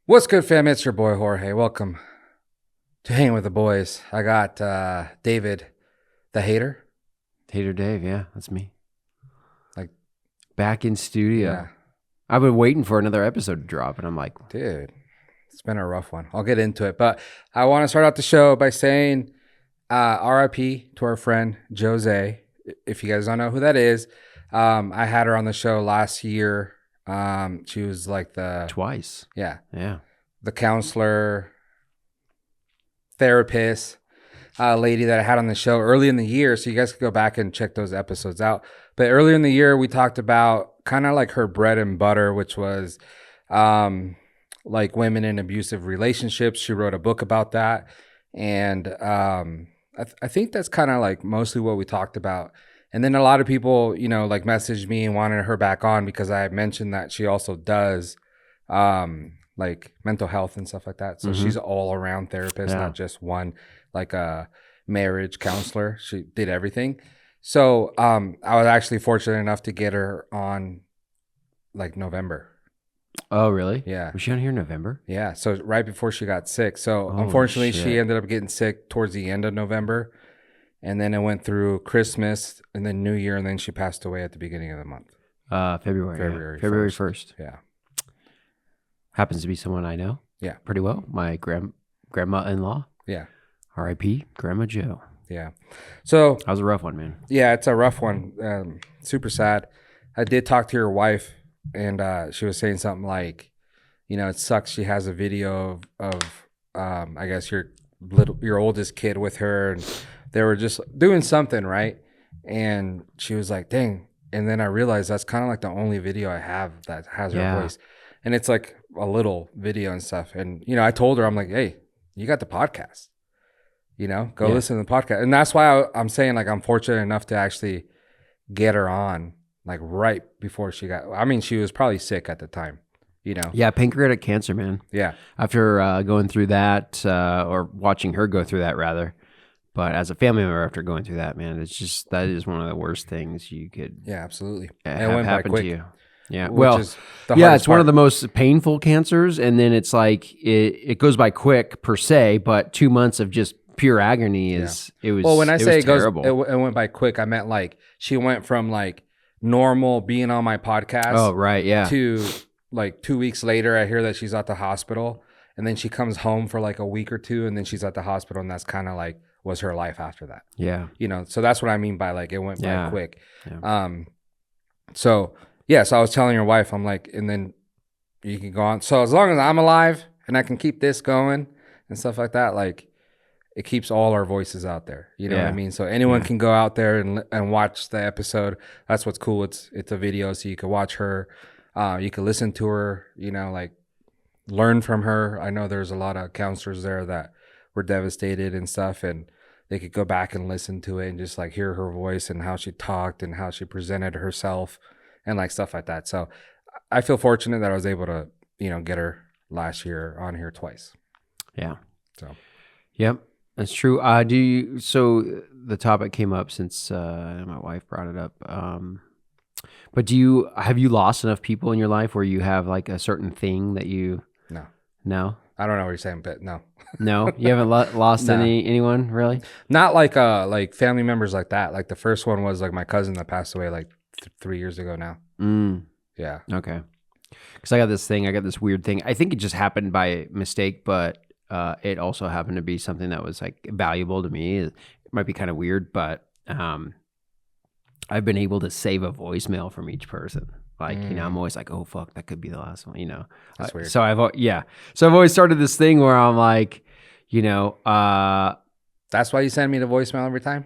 What's good, fam? It's your boy Jorge. Welcome to Hanging with the Boys. I got David, the hater. Hater Dave, yeah, that's me. Like, back in studio. yeah, I've been waiting for another episode to drop, and I'm like, dude, it's been a rough one. I'll get into it, but I want to start out the show by saying RIP to our friend Jose. If you guys don't know who that is, I had her on the show last year. She was like twice. Yeah, Yeah. the counselor, therapist, lady that I had on the show early in the year. So you guys could go back and check those episodes out. But earlier in the year, we talked about kind of like her bread and butter, which was like women in abusive relationships. She wrote a book about that. And I think that's kind of like mostly what we talked about. And then a lot of people, like messaged me and wanted her back on because I mentioned that she also does like mental health and stuff like that. So she's all around therapist, not just one, like a marriage counselor. She did everything. So I was actually fortunate enough to get her on like November. Oh, really? Yeah. Was she on here in November? Yeah. So right before she got sick. So unfortunately, she ended up getting sick towards the end of November. And then it went through Christmas and then New Year. And then she passed away at the beginning of the month. February 1st. Yeah. Happens to be someone I know. Yeah. Pretty well. My grandma-in-law. Yeah. R.I.P. Grandma Joe. Yeah. So that was a rough one, man. Yeah, it's a rough one. Super sad. I did talk to your wife, and she was saying something like, it sucks. She has a video of I guess your oldest kid with her, and they were just doing something, right? And she was like, "Dang!" And then I realized that's kind of like the only video I have that has her voice, and it's like a little video and stuff. And I told her, I'm like, "Hey, you got the podcast." Go listen to the podcast. And that's why I'm saying, like, I'm fortunate enough to actually get her on, like, right before she was probably sick at the time, Yeah, pancreatic cancer, man. Yeah. After going through that, or watching her go through that, rather. But as a family member, after going through that, man, that is one of the worst things you could absolutely have happen to you. Yeah. It's one of the most painful cancers. And then it's like, it goes by quick per se, but 2 months of just pure agony when I say terrible. It went by quick, I meant like she went from like normal being on my podcast. Oh, right. Yeah. To like 2 weeks later, I hear that she's at the hospital, and then she comes home for like a week or two, and then she's at the hospital, and that's kind of like was her life after that. Yeah. So that's what I mean by like it went by quick. Yeah. So I was telling your wife, I'm like, and then you can go on. So as long as I'm alive and I can keep this going and stuff like that, like it keeps all our voices out there. You know what I mean? So anyone can go out there and watch the episode. That's what's cool. It's a video, so you can watch her. You can listen to her, like learn from her. I know there's a lot of counselors there that were devastated and stuff, and they could go back and listen to it and just like hear her voice and how she talked and how she presented herself and like stuff like that. So I feel fortunate that I was able to, get her last year on here twice. Yeah. So. Yep. That's true. So the topic came up since my wife brought it up. But have you lost enough people in your life where you have like a certain thing that you? No. I don't know what you're saying, but no. No, you haven't lost anyone really. Not like family members like that. Like the first one was like my cousin that passed away like 3 years ago now. Yeah. Okay. Because I got this weird thing. I think it just happened by mistake, but it also happened to be something that was like valuable to me. It might be kind of weird, but I've been able to save a voicemail from each person. Like, I'm always like, oh fuck, that could be the last one, That's weird. So I've always started this thing where I'm like, that's why you send me the voicemail every time?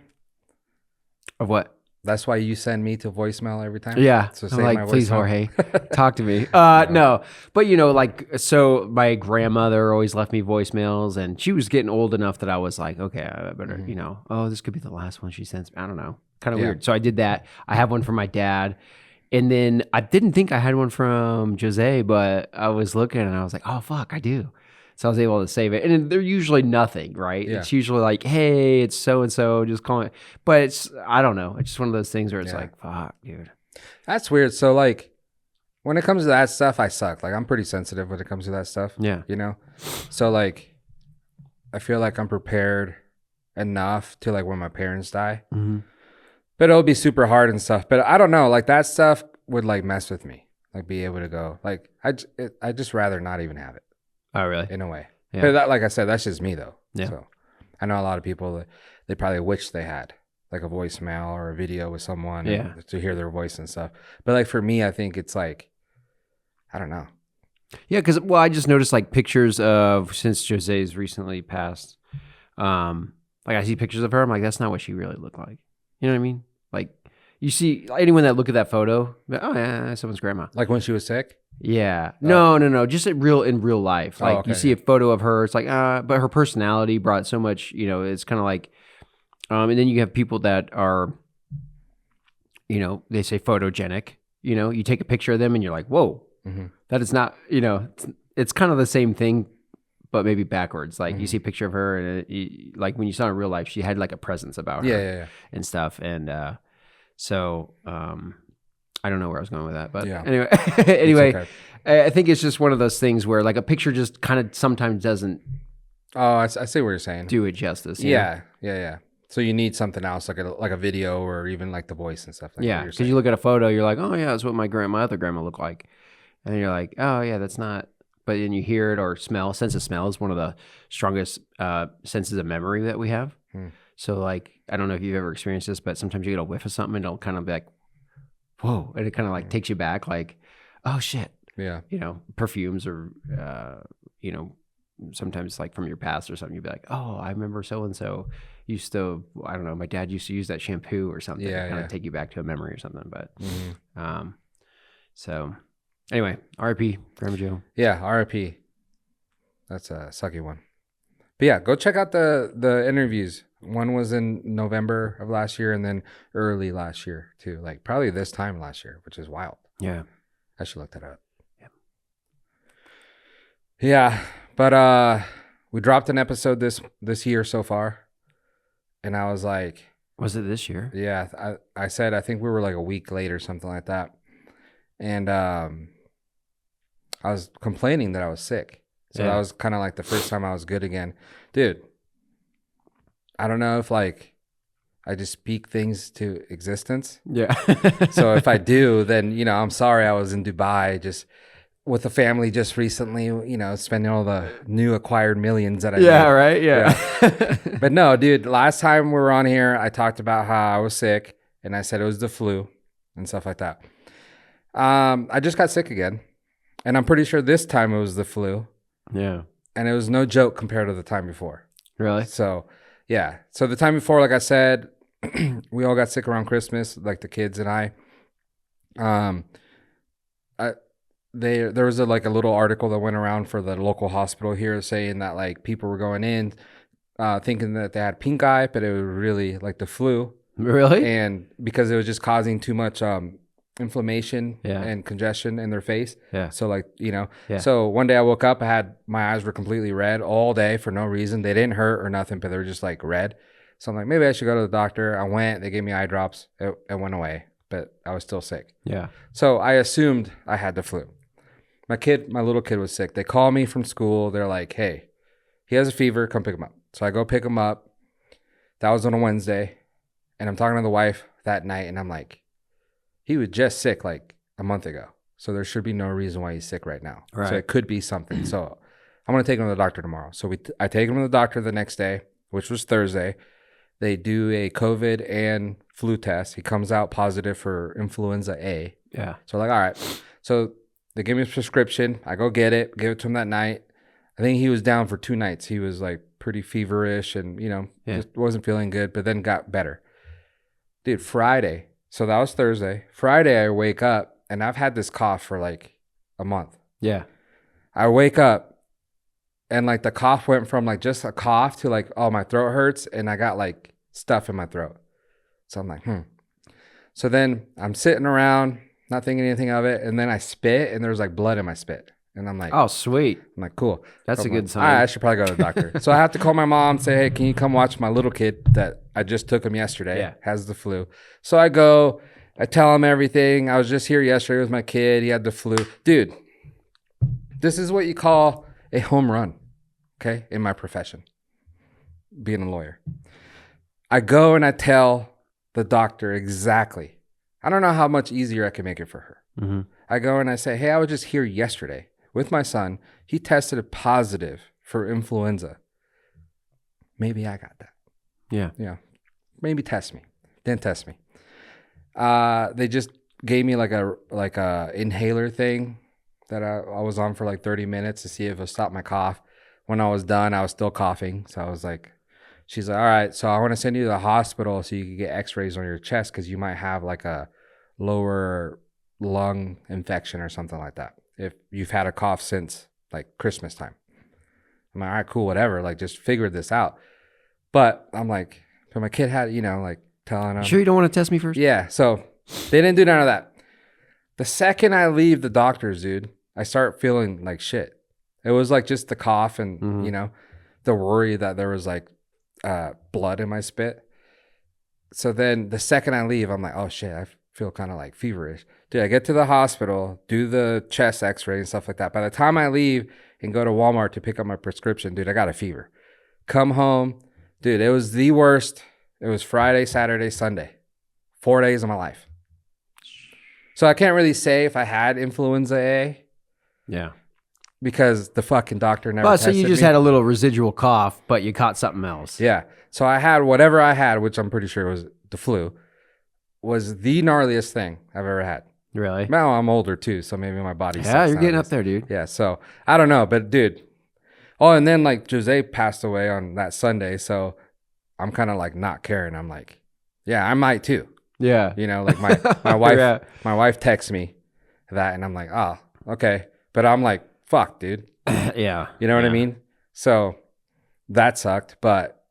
Of what? That's why you send me to voicemail every time? Yeah. So I'm like, please, Jorge, talk to me. No. But, so my grandmother always left me voicemails, and she was getting old enough that I was like, okay, I better, this could be the last one she sends me. I don't know. Kind of weird. So I did that. I have one from my dad. And then I didn't think I had one from Jose, but I was looking and I was like, oh, fuck, I do. So I was able to save it. And they're usually nothing, right? Yeah. It's usually like, hey, it's so-and-so, just call it. But I don't know. It's just one of those things where it's like, fuck, dude. That's weird. So like, when it comes to that stuff, I suck. Like I'm pretty sensitive when it comes to that stuff. Yeah. You know? So like I feel like I'm prepared enough to like when my parents die. Mm-hmm. But it'll be super hard and stuff. But I don't know, like that stuff would like mess with me. Like be able to go. Like I just rather not even have it Oh, really? in a way. Yeah. But that, like I said, that's just me though. Yeah. So I know a lot of people that they probably wish they had like a voicemail or a video with someone to hear their voice and stuff. But like for me, I think it's like, I don't know. Yeah, because I just noticed like pictures of since Jose's recently passed. Like I see pictures of her, I'm like, that's not what she really looked like. You know what I mean? Like you see anyone that look at that photo, oh yeah, someone's grandma. Like when she was sick? Yeah. No. Just in real life. Like okay. you see a photo of her, it's like, but her personality brought so much, it's kind of like, and then you have people that are, they say photogenic, you take a picture of them and you're like, whoa, that is not, it's kind of the same thing, but maybe backwards. Like you see a picture of her and like when you saw her in real life, she had like a presence about her Yeah. and stuff. And so I don't know where I was going with that, but Yeah. anyway, okay. I think it's just one of those things where like a picture just kind of sometimes doesn't Oh, I see what you're saying. do it justice. you know? Yeah. So you need something else, like a video or even like the voice and stuff. Like Yeah, because you look at a photo, you're like, oh yeah, that's what my other grandma looked like, and then you're like, oh yeah, that's not. But then you hear it or smell. Sense of smell is one of the strongest senses of memory that we have. So like, I don't know if you've ever experienced this, but sometimes you get a whiff of something and it'll kind of be like, whoa, and it kind of like takes you back, like, oh shit. Yeah. Perfumes or sometimes like from your past or something, you'd be like, oh, I remember so and so used to, I don't know, my dad used to use that shampoo or something. Yeah, kind of take you back to a memory or something. But so anyway, R.I.P. Grandma Joe. Yeah, R.I.P. That's a sucky one. But yeah, go check out the interviews. One was in November of last year and then early last year too. Like probably this time last year, which is wild. Yeah. I should look that up. Yeah, but we dropped an episode this year so far, and I was like, was it this year? Yeah, I said I think we were like a week late or something like that, and I was complaining that I was sick, so that was kind of like the first time I was good again, dude. I don't know if like I just speak things to existence. Yeah. So if I do, then I'm sorry. I was in Dubai just with the family just recently, spending all the new acquired millions that I made. Right. Yeah. But no, dude, last time we were on here, I talked about how I was sick and I said it was the flu and stuff like that. I just got sick again and I'm pretty sure this time it was the flu. Yeah. And it was no joke compared to the time before. Really? So, yeah. So the time before, like I said, we all got sick around Christmas, like the kids and I. There was a little article that went around for the local hospital here saying that like people were going in thinking that they had pink eye, but it was really like the flu. Really? And because it was just causing too much inflammation and congestion in their face. Yeah. So like, so one day I woke up, my eyes were completely red all day for no reason. They didn't hurt or nothing, but they were just like red. So I'm like, maybe I should go to the doctor. I went, they gave me eye drops. It went away, but I was still sick. Yeah. So I assumed I had the flu. My little kid was sick. They call me from school. They're like, hey, he has a fever. Come pick him up. So I go pick him up. That was on a Wednesday. And I'm talking to the wife that night. And I'm like, he was just sick like a month ago. So there should be no reason why he's sick right now. Right. So it could be something. So I'm going to take him to the doctor tomorrow. So I take him to the doctor the next day, which was Thursday. They do a COVID and flu test. He comes out positive for Influenza A. Yeah. So like, all right. So they give me a prescription. I go get it, give it to him that night. I think he was down for 2 nights. He was like pretty feverish and, just wasn't feeling good, but then got better. Dude, Friday. So that was Thursday. Friday, I wake up and I've had this cough for like a month. Yeah. I wake up and like the cough went from like just a cough to like, oh, my throat hurts and I got like stuff in my throat. So I'm like, So then I'm sitting around, not thinking anything of it. And then I spit and there's like blood in my spit. And I'm like, oh, sweet. I'm like, cool. That's so a good like, sign. I should probably go to the doctor. So I have to call my mom, say, hey, can you come watch my little kid that I just took him yesterday? Yeah. Has the flu. So I go I tell him everything. I was just here yesterday with my kid. He had the flu. Dude, this is what you call a home run, okay, in my profession, being a lawyer. I go and I tell the doctor exactly. I don't know how much easier I can make it for her. Mm-hmm. I go and I say, hey, I was just here yesterday with my son. He tested positive for influenza. Maybe I got that. Yeah. Yeah. Maybe test me. Didn't test me. They just gave me like a inhaler thing that I was on for like 30 minutes to see if it would stop my cough. When I was done, I was still coughing. So I was like, she's like, all right, so I want to send you to the hospital so you can get x-rays on your chest because you might have like a lower lung infection or something like that if you've had a cough since like Christmas time. I'm like, all right, cool, whatever. Like, just figured this out. But I'm like, so my kid had, like telling him. Sure you don't want to test me first? Yeah. So they didn't do none of that. The second I leave the doctor's, dude, I start feeling like shit. It was like just the cough and, the worry that there was like blood in my spit. So then the second I leave, I'm like, oh shit, I feel kind of like feverish. Dude, I get to the hospital, do the chest x-ray and stuff like that. By the time I leave and go to Walmart to pick up my prescription, dude, I got a fever. Come home, dude, it was the worst. It was Friday, Saturday, Sunday. 4 days of my life. So I can't really say if I had influenza A. Yeah. Because the fucking doctor never But tested so you just me. had a little residual cough, but you caught something else. Yeah. So I had whatever I had, which I'm pretty sure was the flu, was the gnarliest thing I've ever had. Really? Now I'm older too, so maybe my body's Yeah, you're getting up there, dude. Yeah, so I don't know, but dude. Oh, and then like Jose passed away on that Sunday, so I'm kind of like not caring. I'm like, yeah, I might too. Yeah. Like my wife Yeah. my wife texts me that and I'm like, oh, okay. But I'm like, fuck, dude. Yeah. You know what I mean? So that sucked, but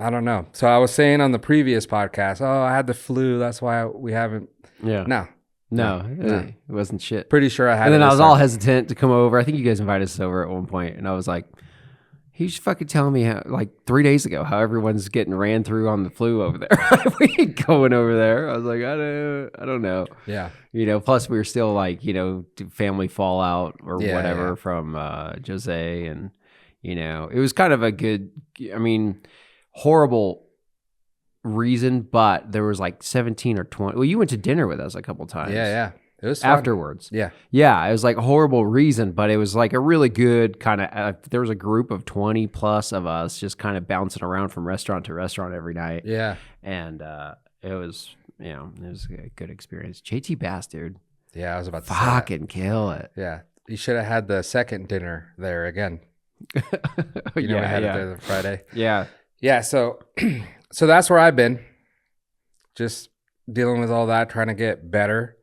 I don't know. So I was saying on the previous podcast, oh, I had the flu. That's why we haven't. Yeah. No. It wasn't shit. Pretty sure I had And then it I this was all time. hesitant to come over. I think you guys invited us over at one point, and I was like, he's fucking telling me how, like 3 days ago how everyone's getting ran through on the flu over there. We ain't going over there. I was like, I don't know. Yeah. Plus we were still like, family fallout or Yeah, whatever yeah. from Jose, and it was kind of a good, horrible reason, but there was like 17 or 20. Well, you went to dinner with us a couple times. Yeah. It was fun. Afterwards. Yeah. Yeah, it was like a horrible reason, but it was like a really good kind of, there was a group of 20 plus of us just kind of bouncing around from restaurant to restaurant every night. Yeah. And it was a good experience. JT Bass, dude. Yeah, I was about to say that. Fucking kill it. Yeah. You should have had the second dinner there again. We had it there the Friday. Yeah. Yeah, so that's where I've been. Just dealing with all that, trying to get better.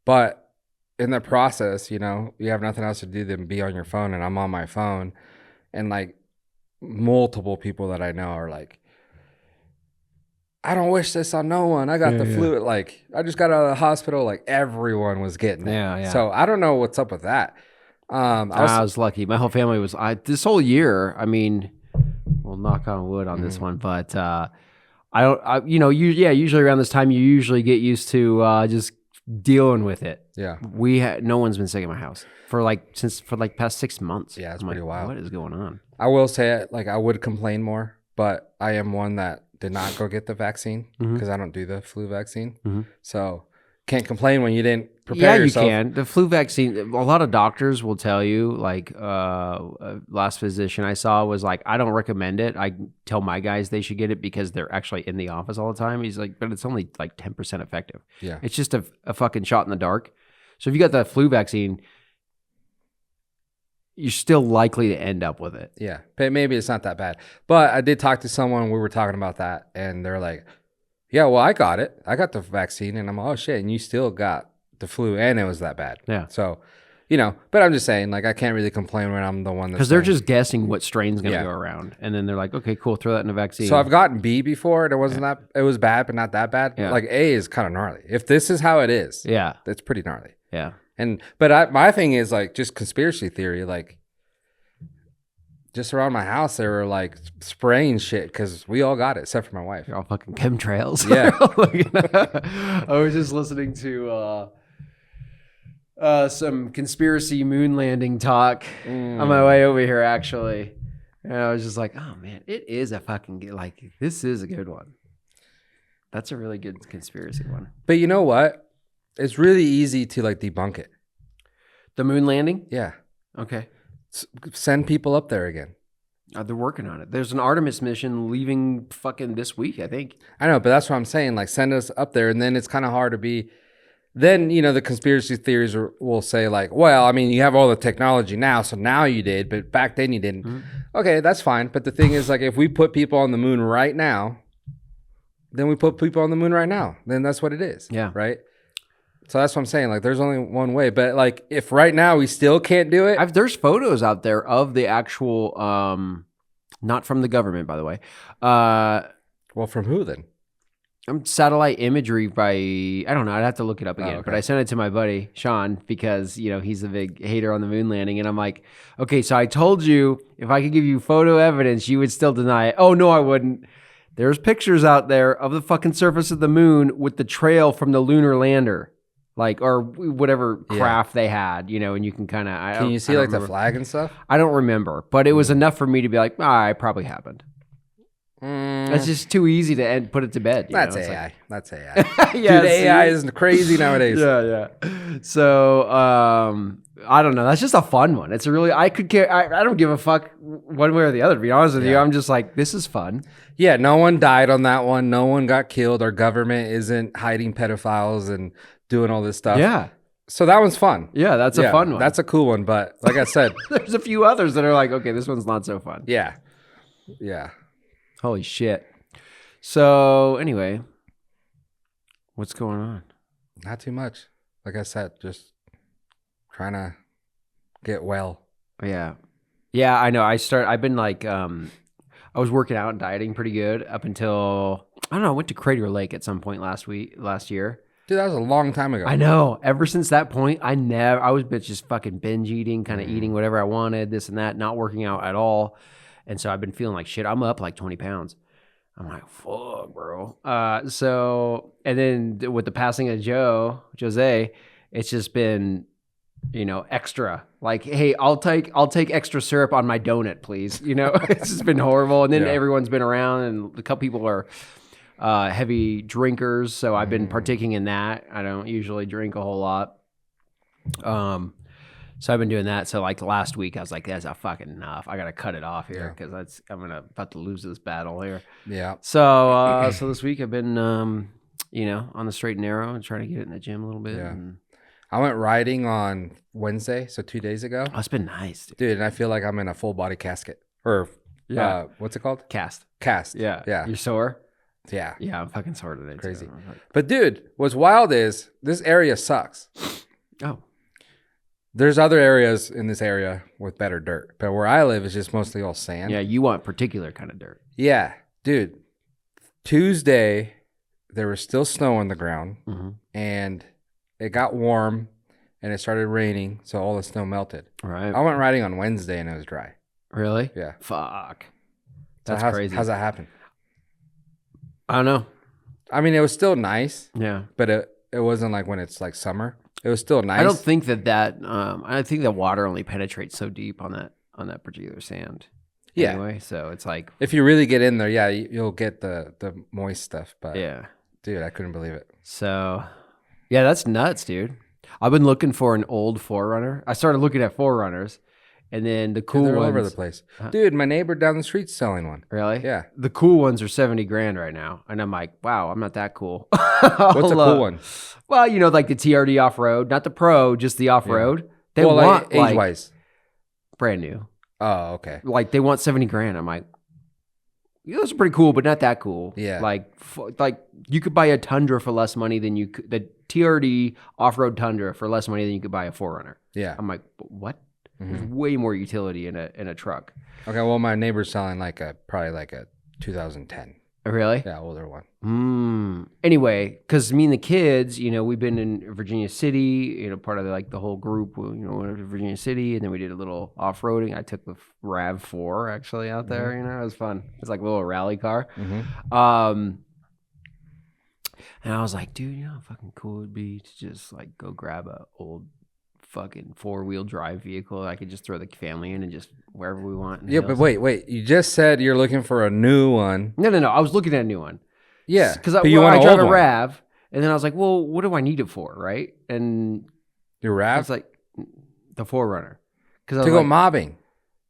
But in the process, you have nothing else to do than be on your phone, and I'm on my phone. And like multiple people that I know are like, I don't wish this on no one. I got the flu. Like, I just got out of the hospital. Like, everyone was getting it. Yeah. So I don't know what's up with that. I was lucky. My whole family was, this whole year, I mean, we'll knock on wood on this one, but usually around this time, you usually get used to just dealing with it. Yeah. No one's been sick in my house for past 6 months. Yeah, it's I'm pretty like, wild. What is going on? I will say it, like I would complain more, but I am one that did not go get the vaccine because I don't do the flu vaccine. So can't complain when you didn't prepare yourself. Yeah, you can. The flu vaccine, a lot of doctors will tell you, like last physician I saw was like, I don't recommend it. I tell my guys they should get it because they're actually in the office all the time. He's like, but it's only like 10% effective. Yeah. It's just a fucking shot in the dark. So if you got the flu vaccine, you're still likely to end up with it. Yeah, but maybe it's not that bad. But I did talk to someone, we were talking about that, and they're like, yeah, well, I got it. I got the vaccine, and I'm like, oh, shit, and you still got the flu, and it was that bad. Yeah. So, but I'm just saying, like, I can't really complain when I'm the one that's... Because they're just guessing what strain's going to Yeah. go around. And then they're like, okay, cool, throw that in a vaccine. So I've gotten B before, and it wasn't that... It was bad, but not that bad. Yeah. Like, A is kind of gnarly. If this is how it is, Yeah. it's pretty gnarly. Yeah. But my thing is, like, just conspiracy theory, like... just around my house, they were like spraying shit because we all got it except for my wife. You're all fucking chemtrails. Yeah. I was just listening to some conspiracy moon landing talk on my way over here, actually. And I was just like, oh man, it is a fucking, like, this is a good one. That's a really good conspiracy one. But you know what? It's really easy to like debunk it. The moon landing? Yeah. Okay. Send people up there again. They're working on it. There's an Artemis mission leaving fucking this week, I think. I know, but that's what I'm saying. Like, send us up there, and then it's kind of hard to be. Then, you know, the conspiracy theories will say, like, well, I mean, you have all the technology now, so now you did, but back then you didn't. Mm-hmm. Okay, that's fine. But the thing is, like, if we put people on the moon right now, then we put people on the moon right now. Then that's what it is. Yeah. Right? So that's what I'm saying. Like, there's only one way. But, like, if right now we still can't do it. There's photos out there of the actual, not from the government, by the way. Well, from who then? Satellite imagery by, I don't know. I'd have to look it up again. Okay. But I sent it to my buddy, Sean, because, you know, he's a big hater on the moon landing. And I'm like, okay, so I told you if I could give you photo evidence, you would still deny it. Oh, no, I wouldn't. There's pictures out there of the fucking surface of the moon with the trail from the lunar lander. Like, or whatever craft they had, you know, and you can kind of... Can you see, like, the flag and stuff? I don't remember, but it was enough for me to be like, it probably happened. It's just too easy to put it to bed. That's know? AI. That's AI. Yeah, dude, AI is crazy nowadays. Yeah. So, I don't know. That's just a fun one. It's a really... I could care... I don't give a fuck one way or the other, to be honest with you. I'm just like, this is fun. Yeah, no one died on that one. No one got killed. Our government isn't hiding pedophiles and doing all this stuff. Yeah. So that one's fun. Yeah, that's a fun one. That's a cool one. But like I said, there's a few others that are like, okay, this one's not so fun. Yeah. Holy shit. So anyway, what's going on? Not too much. Like I said, just trying to get well. Yeah. Yeah, I know. I've been like, I was working out and dieting pretty good up until, I don't know, I went to Crater Lake at some point last year. Dude, that was a long time ago. I know. Ever since that point, I was just fucking binge eating, kind of eating whatever I wanted, this and that, not working out at all. And so I've been feeling like shit. I'm up like 20 pounds. I'm like, fuck, bro. And then with the passing of Jose, it's just been, you know, extra. Like, hey, I'll take extra syrup on my donut, please. You know, it's just been horrible. And then everyone's been around, and a couple people are heavy drinkers, so I've been partaking in that. I don't usually drink a whole lot. So I've been doing that. So like last week, I was like, that's fucking enough. I gotta cut it off here because I'm about to lose this battle here. Yeah. So this week I've been you know, on the straight and narrow and trying to get in the gym a little bit. Yeah. And I went riding on Wednesday, so 2 days ago. it's been nice, dude. And I feel like I'm in a full body casket or what's it called? Cast. Yeah. You're sore? Yeah. Yeah, I'm fucking sore today. Crazy. Too. But dude, what's wild is this area sucks. Oh. There's other areas in this area with better dirt, but where I live is just mostly all sand. Yeah, you want particular kind of dirt. Yeah, dude. Tuesday, there was still snow on the ground, and it got warm, and it started raining, so all the snow melted. Right. I went riding on Wednesday, and it was dry. Really? Yeah. Fuck. So That's crazy. How's that happen? I don't know. I mean, it was still nice. Yeah. But it wasn't like when it's like summer. It was still nice. I don't think that I think the water only penetrates so deep on that particular sand. Yeah. Anyway, so it's like if you really get in there, yeah, you'll get the moist stuff. But yeah, dude, I couldn't believe it. So yeah, that's nuts, dude. I've been looking for an old Forerunner. I started looking at Forerunners, and then the cool they're ones all over the place. Dude, my neighbor down the street's selling one. Really? Yeah. The cool ones are $70,000 right now, and I'm like, wow, I'm not that cool. What's a cool one? Well, you know, like the TRD off road, not the Pro, just the off road. Yeah. They want like age wise, brand new. Oh, okay. Like they want $70,000. I'm like, yeah, those are pretty cool, but not that cool. Yeah. Like you could buy a Tundra for less money than you could, the TRD off-road Tundra for less money than you could buy a Forerunner. Yeah. I'm like, what? There's way more utility in a truck. Okay, well, my neighbor's selling probably like a 2010. Really? Yeah, older one. Anyway, because me and the kids, we've been in Virginia City, part of the whole group, went to Virginia City, and then we did a little off-roading. I took the RAV4 actually out there, it was fun. It's like a little rally car. And I was like, dude, how fucking cool it would be to just like go grab a old fucking 4-wheel drive vehicle. I could just throw the family in and just wherever we want. Yeah, but wait. You just said you're looking for a new one. No. I was looking at a new one. Yeah, because I drive a RAV, and then I was like, well, what do I need it for, right? And your RAV? It's like the 4Runner. To go mobbing.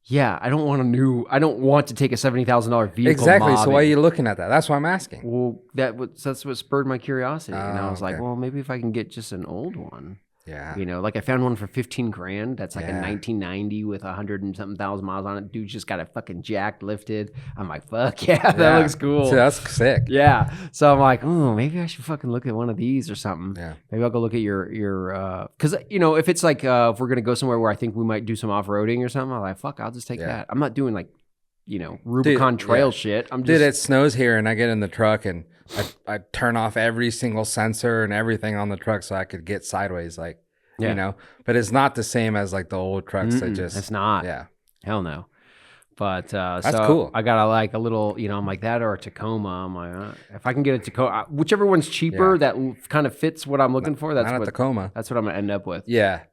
Yeah, I don't want to take a $70,000 vehicle. Exactly. Mobbing. So why are you looking at that? That's why I'm asking. Well, that's what spurred my curiosity, and I was like, well, maybe if I can get just an old one. Yeah. Like I found one for $15,000. That's like a 1990 with 100 and something thousand miles on it. Dude just got it fucking jacked, lifted. I'm like, fuck yeah, that looks cool. See, that's sick. Yeah. So I'm like, oh, maybe I should fucking look at one of these or something. Yeah. Maybe I'll go look at your because if it's like if we're gonna go somewhere where I think we might do some off roading or something, I'm like, fuck, I'll just take that. I'm not doing like Rubicon Trail shit. I'm just it snows here, and I get in the truck and I turn off every single sensor and everything on the truck so I could get sideways, but it's not the same as like the old trucks that just. It's not. Yeah. Hell no. But that's cool. I got like a little, I'm like that or a Tacoma. I'm like, if I can get a Tacoma, whichever one's cheaper that kind of fits what I'm looking for. That's not a Tacoma. That's what I'm gonna end up with. Yeah.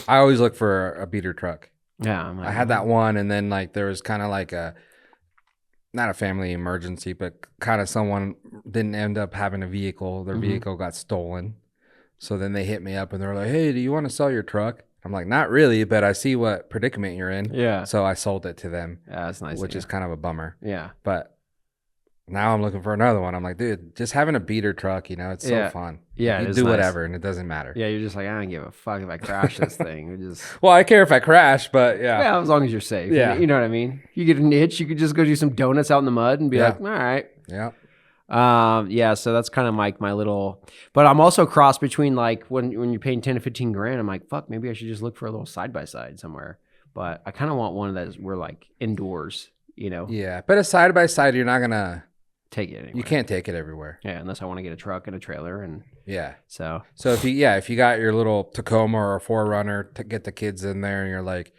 I always look for a beater truck. Yeah. I had that one, and then like there was kind of like not a family emergency, but kind of someone didn't end up having a vehicle. Their vehicle got stolen. So then they hit me up and they're like, hey, do you want to sell your truck? I'm like, not really, but I see what predicament you're in. Yeah. So I sold it to them. Yeah, that's nice. Which is kind of a bummer. Yeah. But now I'm looking for another one. I'm like, dude, just having a beater truck, it's so fun. Yeah. You do whatever and it doesn't matter. Yeah, you're just like, I don't give a fuck if I crash this thing. Well, I care if I crash, but yeah. Yeah, as long as you're safe. Yeah. You know what I mean? You get an itch, you could just go do some donuts out in the mud and be like, all right. Yeah. So that's kind of like my little, but I'm also cross between like when you're paying 10 to 15 grand, I'm like, fuck, maybe I should just look for a little side by side somewhere. But I kind of want one that we're like indoors, Yeah, but a side by side, you're not gonna take it anywhere. You can't take it everywhere. Yeah, unless I want to get a truck and a trailer and So if you got your little Tacoma or a 4Runner to get the kids in there, and you're like,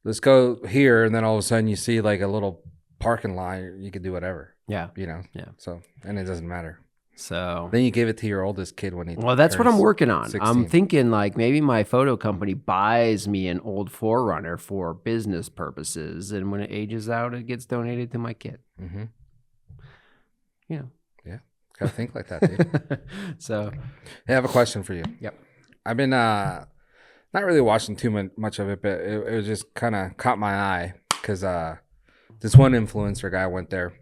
let's go here, and then all of a sudden you see like a little parking lot, you could do whatever. Yeah. Yeah. So, and it doesn't matter. So then you give it to your oldest kid when he. Well, that's what I'm working on. 16. I'm thinking like maybe my photo company buys me an old 4Runner for business purposes, and when it ages out, it gets donated to my kid. Mm-hmm. Yeah. Gotta think like that, dude. So, I have a question for you. Yep. I've been not really watching too much of it, but it was just kind of caught my eye because this one influencer guy went there.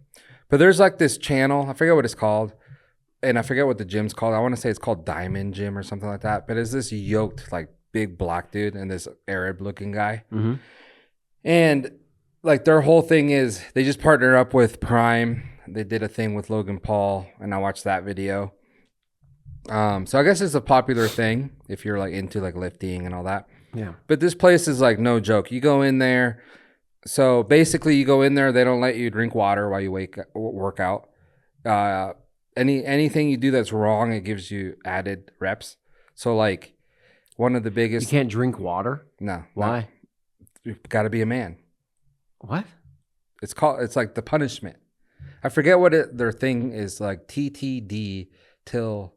But there's like this channel, I forget what it's called, and I forget what the gym's called. I want to say it's called Diamond Gym or something like that. But it's this yoked, like big black dude and this Arab looking guy. Mm-hmm. And like their whole thing is they just partner up with Prime. They did a thing with Logan Paul, and I watched that video. So I guess it's a popular thing if you're like into like lifting and all that. Yeah. But this place is like no joke. You go in there. So basically, you go in there. They don't let you drink water while you work out. Anything you do that's wrong, it gives you added reps. So like one of the biggest. You can't drink water. No. Why? You've got to be a man. What? It's like the punishment. I forget what their thing is, like TTD till.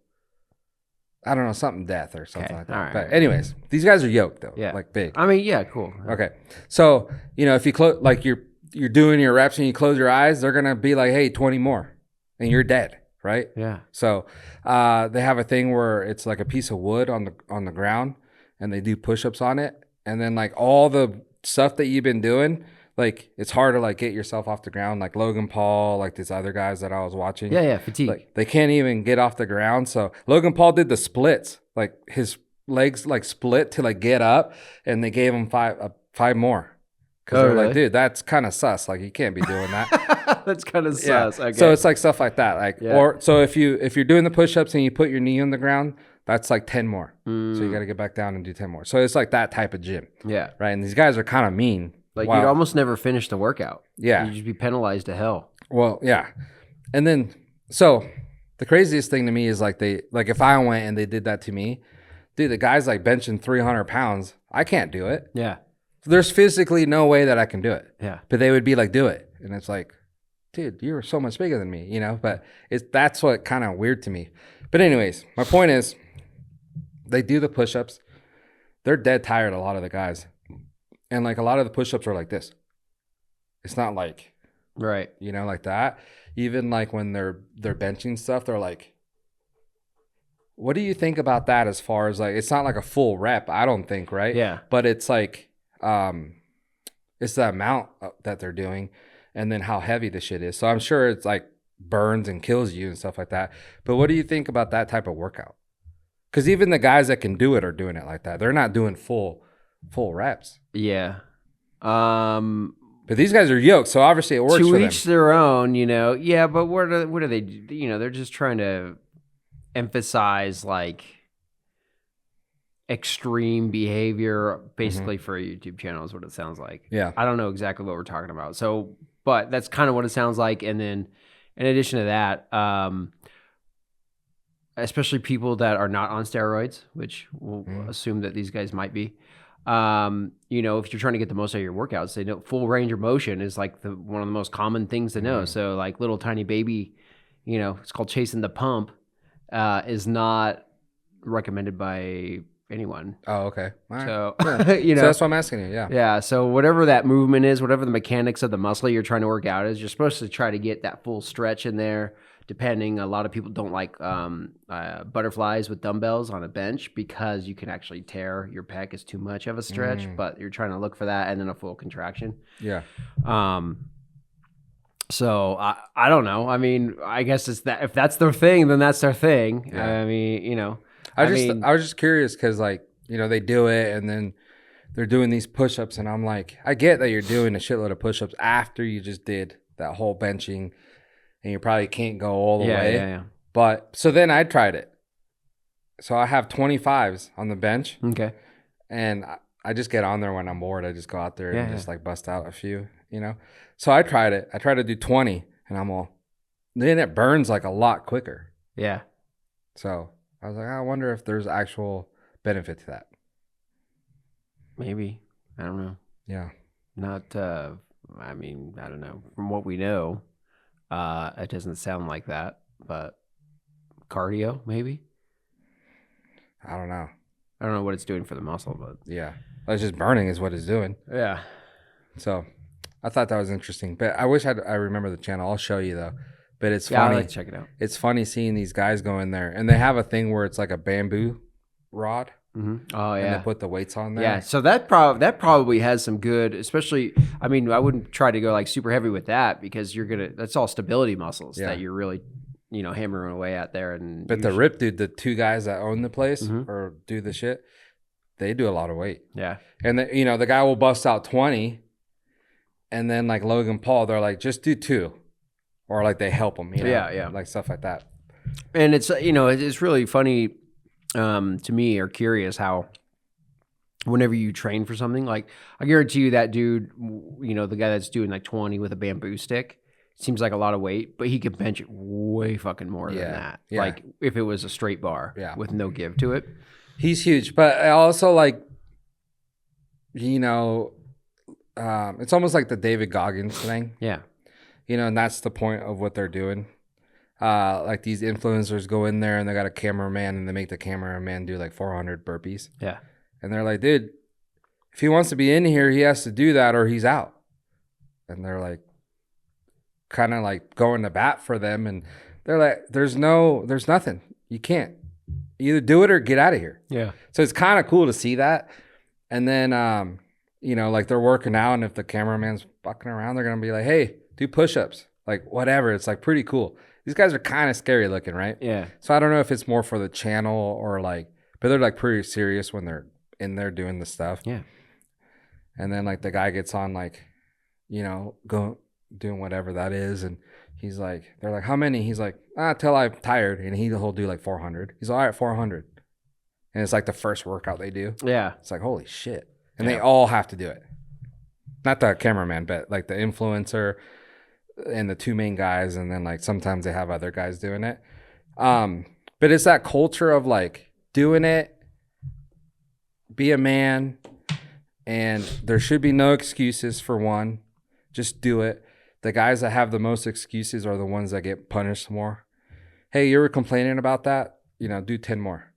I don't know, something death or something like that. Right, but anyways, these guys are yoked though. Yeah. Like big. I mean, yeah, cool. Okay. So, if you close, like you're doing your reps and you close your eyes, they're going to be like, hey, 20 more and you're dead. Right. Yeah. So, they have a thing where it's like a piece of wood on the ground and they do push-ups on it. And then like all the stuff that you've been doing, like it's hard to like get yourself off the ground. Like Logan Paul, like these other guys that I was watching. Yeah, fatigue. Like they can't even get off the ground. So Logan Paul did the splits. Like his legs like split to like get up, and they gave him five more. Because they're really? like, dude, that's kind of sus. Like you can't be doing that. That's kind of Yeah. sus. Okay. So it's like stuff like that. Like or so if you're doing the push-ups and you put your knee on the ground, that's like 10 more. So you got to get back down and do 10 more. So it's like that type of gym. Yeah. Right. And these guys are kind of mean. Like you'd almost never finish the workought. Yeah. You'd just be penalized to hell. Well, yeah. And then, so the craziest thing to me is like if I went and they did that to me, dude, the guy's like benching 300 pounds. I can't do it. Yeah. There's physically no way that I can do it. Yeah. But they would be like, do it. And it's like, dude, you're so much bigger than me, But that's what kind of weird to me. But anyways, my point is they do the push-ups. They're dead tired, a lot of the guys. And like a lot of the push-ups are like this. It's not like, right, like that. Even like when they're benching stuff, they're like, what do you think about that as far as like, it's not like a full rep, I don't think, right? Yeah. But it's like, it's the amount that they're doing and then how heavy the shit is. So I'm sure it's like burns and kills you and stuff like that. But what do you think about that type of workout? Because even the guys that can do it are doing it like that. They're not doing full reps. Yeah. But these guys are yoked, so obviously it works to for each them. their own, Yeah, but what do they do? They're just trying to emphasize like extreme behavior basically for a YouTube channel is what it sounds like. Yeah. I don't know exactly what we're talking about. So, but that's kind of what it sounds like. And then in addition to that, especially people that are not on steroids, which we'll assume that these guys might be. If you're trying to get the most out of your workouts, they know full range of motion is like one of the most common things to know. So like little tiny baby, it's called chasing the pump, is not recommended by anyone. Oh, okay. All right. So, So that's what I'm asking you. Yeah. Yeah. So whatever that movement is, whatever the mechanics of the muscle you're trying to work out is, you're supposed to try to get that full stretch in there. Depending, a lot of people don't like butterflies with dumbbells on a bench because you can actually tear your pec. Is too much of a stretch, but you're trying to look for that and then a full contraction. Yeah. So I don't know. I mean, I guess it's that if that's their thing, then that's their thing. Yeah. I mean, I was just curious because like they do it and then they're doing these push-ups and I'm like, I get that you're doing a shitload of push-ups after you just did that whole benching. And you probably can't go all the way. Yeah. But so then I tried it. So I have 25s on the bench. Okay. And I just get on there when I'm bored. I just go out there and just like bust out a few, So I tried it. I tried to do 20 and then it burns like a lot quicker. Yeah. So I was like, I wonder if there's actual benefit to that. Maybe. I don't know. Yeah. Not, I don't know. From what we know, it doesn't sound like that, but cardio, maybe? I don't know. I don't know what it's doing for the muscle, but yeah, it's just burning is what it's doing. Yeah. So I thought that was interesting, but I wish I remember the channel. I'll show you though. But it's funny. I'll like check it out. It's funny seeing these guys go in there, and they have a thing where it's like a bamboo rod. Mm-hmm. Oh yeah. And they put the weights on there. Yeah. So that probably has some good, especially. I mean, I wouldn't try to go like super heavy with that because that's all stability muscles that you're really, hammering away at there. And but the rip dude, the two guys that own the place or do the shit, they do a lot of weight. Yeah. And the guy will bust out 20, and then like Logan Paul, they're like, just do 2, or like they help him. Yeah. Like stuff like that. And it's it's really funny. To me, or curious how whenever you train for something, like I guarantee you that dude, the guy that's doing like 20 with a bamboo stick, seems like a lot of weight, but he can bench it way fucking more than that. Yeah. Like if it was a straight bar with no give to it. He's huge, but I also like, it's almost like the David Goggins thing. Yeah. And that's the point of what they're doing. Like these influencers go in there and they got a cameraman and they make the cameraman do like 400 burpees. Yeah. And they're like, dude, if he wants to be in here, he has to do that or he's out. And they're like, kind of like going to bat for them. And they're like, there's nothing. You can't either do it or get out of here. Yeah. So it's kind of cool to see that. And then, like they're working out and if the cameraman's fucking around, they're going to be like, hey, do push-ups, like whatever. It's like pretty cool. These guys are kind of scary looking, right? Yeah. So I don't know if it's more for the channel or like, but they're like pretty serious when they're in there doing the stuff. Yeah. And then like the guy gets on like, go doing whatever that is. And he's like, they're like, how many? He's like, till I'm tired. And he'll do like 400. He's all right, 400. And it's like the first workout they do. Yeah. It's like, holy shit. And they all have to do it. Not the cameraman, but like the influencer. and the two main guys, and then like sometimes they have other guys doing it. But it's that culture of like doing it, be a man, and there should be no excuses for one. Just do it. The guys that have the most excuses are the ones that get punished more. Hey, you were complaining about that? You know, do 10 more.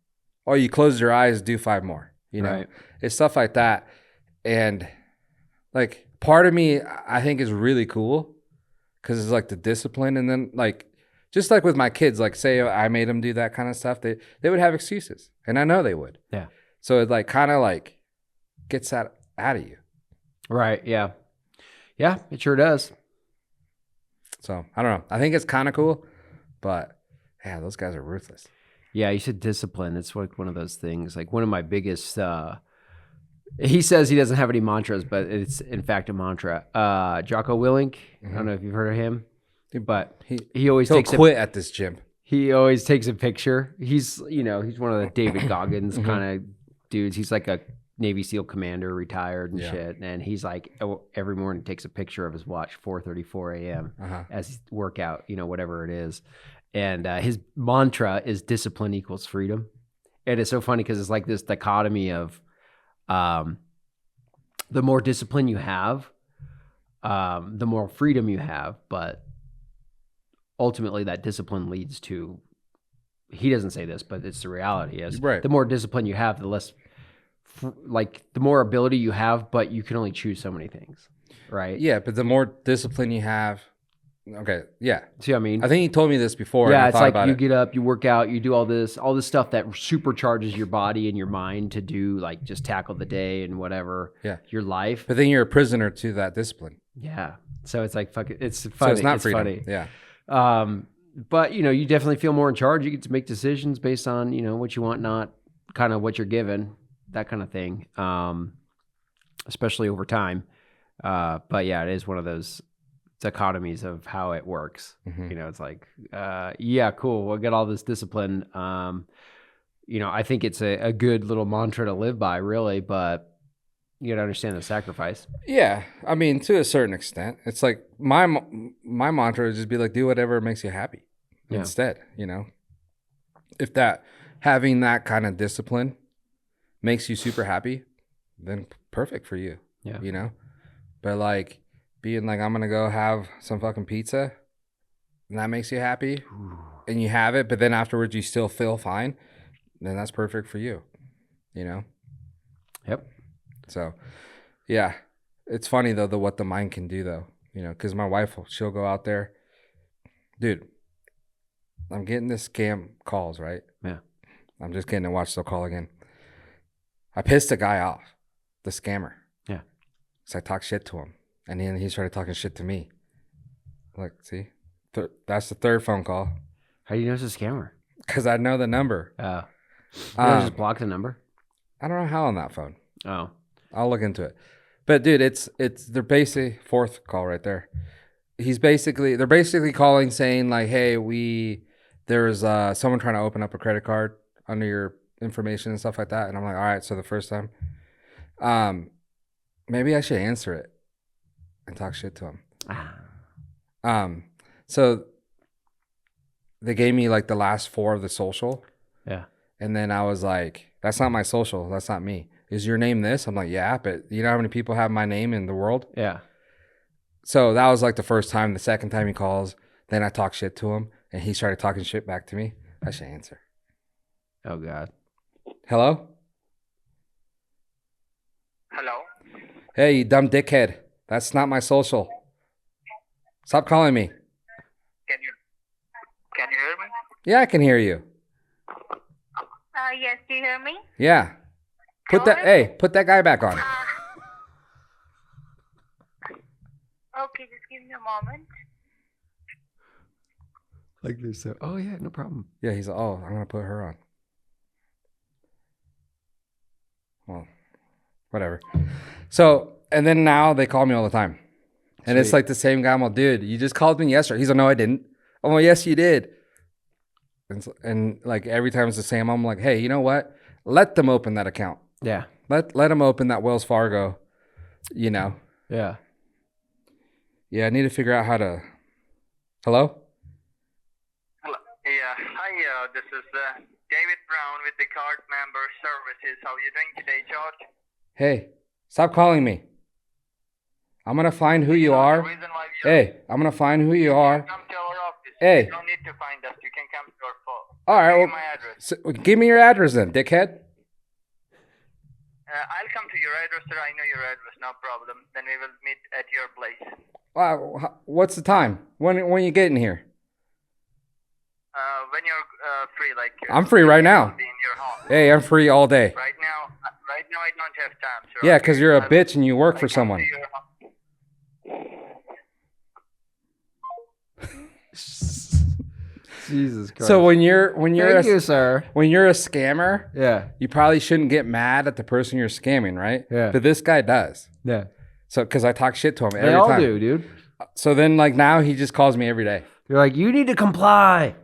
Oh, you closed your eyes, do 5 more. You know, Right. it's stuff like that. And like part of me, I think is really cool because it's like the discipline. And then like, just like with my kids, like say I made them do that kind of stuff, they would have excuses. And I know they would. Yeah. So it like kind of like gets that out of you. Right. Yeah. Yeah, it sure does. So I don't know. I think it's kind of cool, but yeah, those guys are ruthless. Yeah, you said discipline. It's like one of those things. Like one of my biggest. He says he doesn't have any mantras, but it's in fact a mantra. Jocko Willink. I don't know if you've heard of him, but he always He'll takes quit at this gym. He always takes a picture. He's he's one of the David Goggins kind of dudes. He's like a Navy SEAL commander, retired and shit. And he's like every morning takes a picture of his watch, 4:34 a.m. As he workout, whatever it is. And his mantra is discipline equals freedom. And it's so funny because it's like this dichotomy of the more discipline you have, the more freedom you have. But ultimately that discipline leads to, he doesn't say this, but it's the reality is the more discipline you have, the less, the more ability you have, but you can only choose so many things. Right. Yeah. But the more discipline you have. Okay. Yeah. See what I mean? I think he told me this before. Yeah. It's like you get up, you work out, you do all this stuff that supercharges your body and your mind to do like just tackle the day and whatever. Yeah. Your life. But then you're a prisoner to that discipline. Yeah. So it's like, fuck it. It's funny. So it's not freedom. Funny. Yeah. But you definitely feel more in charge. You get to make decisions based on, what you want, not kind of what you're given, that kind of thing. Especially over time. But yeah, it is one of those dichotomies of how it works. It's like, yeah, cool. We'll get all this discipline. I think it's a good little mantra to live by, really, but you got to understand the sacrifice. Yeah. I mean, to a certain extent, it's like my mantra is just be like, do whatever makes you happy instead, if having that kind of discipline makes you super happy, then perfect for you, but like being like, I'm going to go have some fucking pizza and that makes you happy and you have it, but then afterwards you still feel fine, then that's perfect for you, Yep. So, yeah, it's funny though, what the mind can do though, because my wife, she'll go out there, dude, I'm getting this scam calls, right? Yeah. I'm just getting to watch the call again. I pissed a guy off, the scammer. Yeah. So I talked shit to him, and then he started talking shit to me. Look, see, that's the third phone call. How do you know it's a scammer? Because I know the number. Oh. You just block the number? I don't know how on that phone. Oh. I'll look into it. But dude, it's they're basically fourth call right there. They're basically calling saying like, hey, there's someone trying to open up a credit card under your information and stuff like that. And I'm like, all right, so the first time, maybe I should answer it and talk shit to him. So they gave me like the last 4 of the social. Yeah. And then I was like, that's not my social. That's not me. Is your name this? I'm like, yeah, but you know how many people have my name in the world? Yeah. So that was like the first time. The second time he calls, then I talk shit to him and he started talking shit back to me. I should answer. Oh, God. Hello? Hello? Hey, you dumb dickhead. That's not my social. Stop calling me. Can you hear me? Yeah, I can hear you. Yes, do you hear me? Yeah. Put that guy back on. Okay, just give me a moment. Like this. Oh, yeah, no problem. Yeah, he's like, oh, I'm going to put her on. Well, whatever. So, and then now they call me all the time. And It's like the same guy. I'm like, dude, you just called me yesterday. He's like, no, I didn't. I'm like, yes, you did. And like every time it's the same, I'm like, hey, you know what? Let them open that account. Yeah. Let them open that Wells Fargo, Yeah. Yeah, I need to figure out how to Hello? Hello. Yeah. Hi. This is David Brown with the Card Member Services. How are you doing today, George? Hey, stop calling me. I'm going to find who you The are. reason why Hey, I'm going to find who you are. come to our office. Hey. You don't need to find us. You can come to our phone. All right, Give well, you my address. so, give me your address then, dickhead. I'll come to your address, sir. I know your address. No problem. Then we will meet at your place. Wow, what's the time? When you getting here? When you're free, like I'm free right now. I'll be in your home. Hey, I'm free all day. Right now, I don't have time, sir. Yeah, because you're a I- bitch and you work I for come to someone. your home. Jesus Christ. So when you're Thank you, sir. when you're a scammer, Yeah. you probably shouldn't get mad at the person you're scamming, right? Yeah. But this guy does. Yeah. So because I talk shit to him They every all time. do, dude. So then like now he just calls me every day. You're like, you need to comply.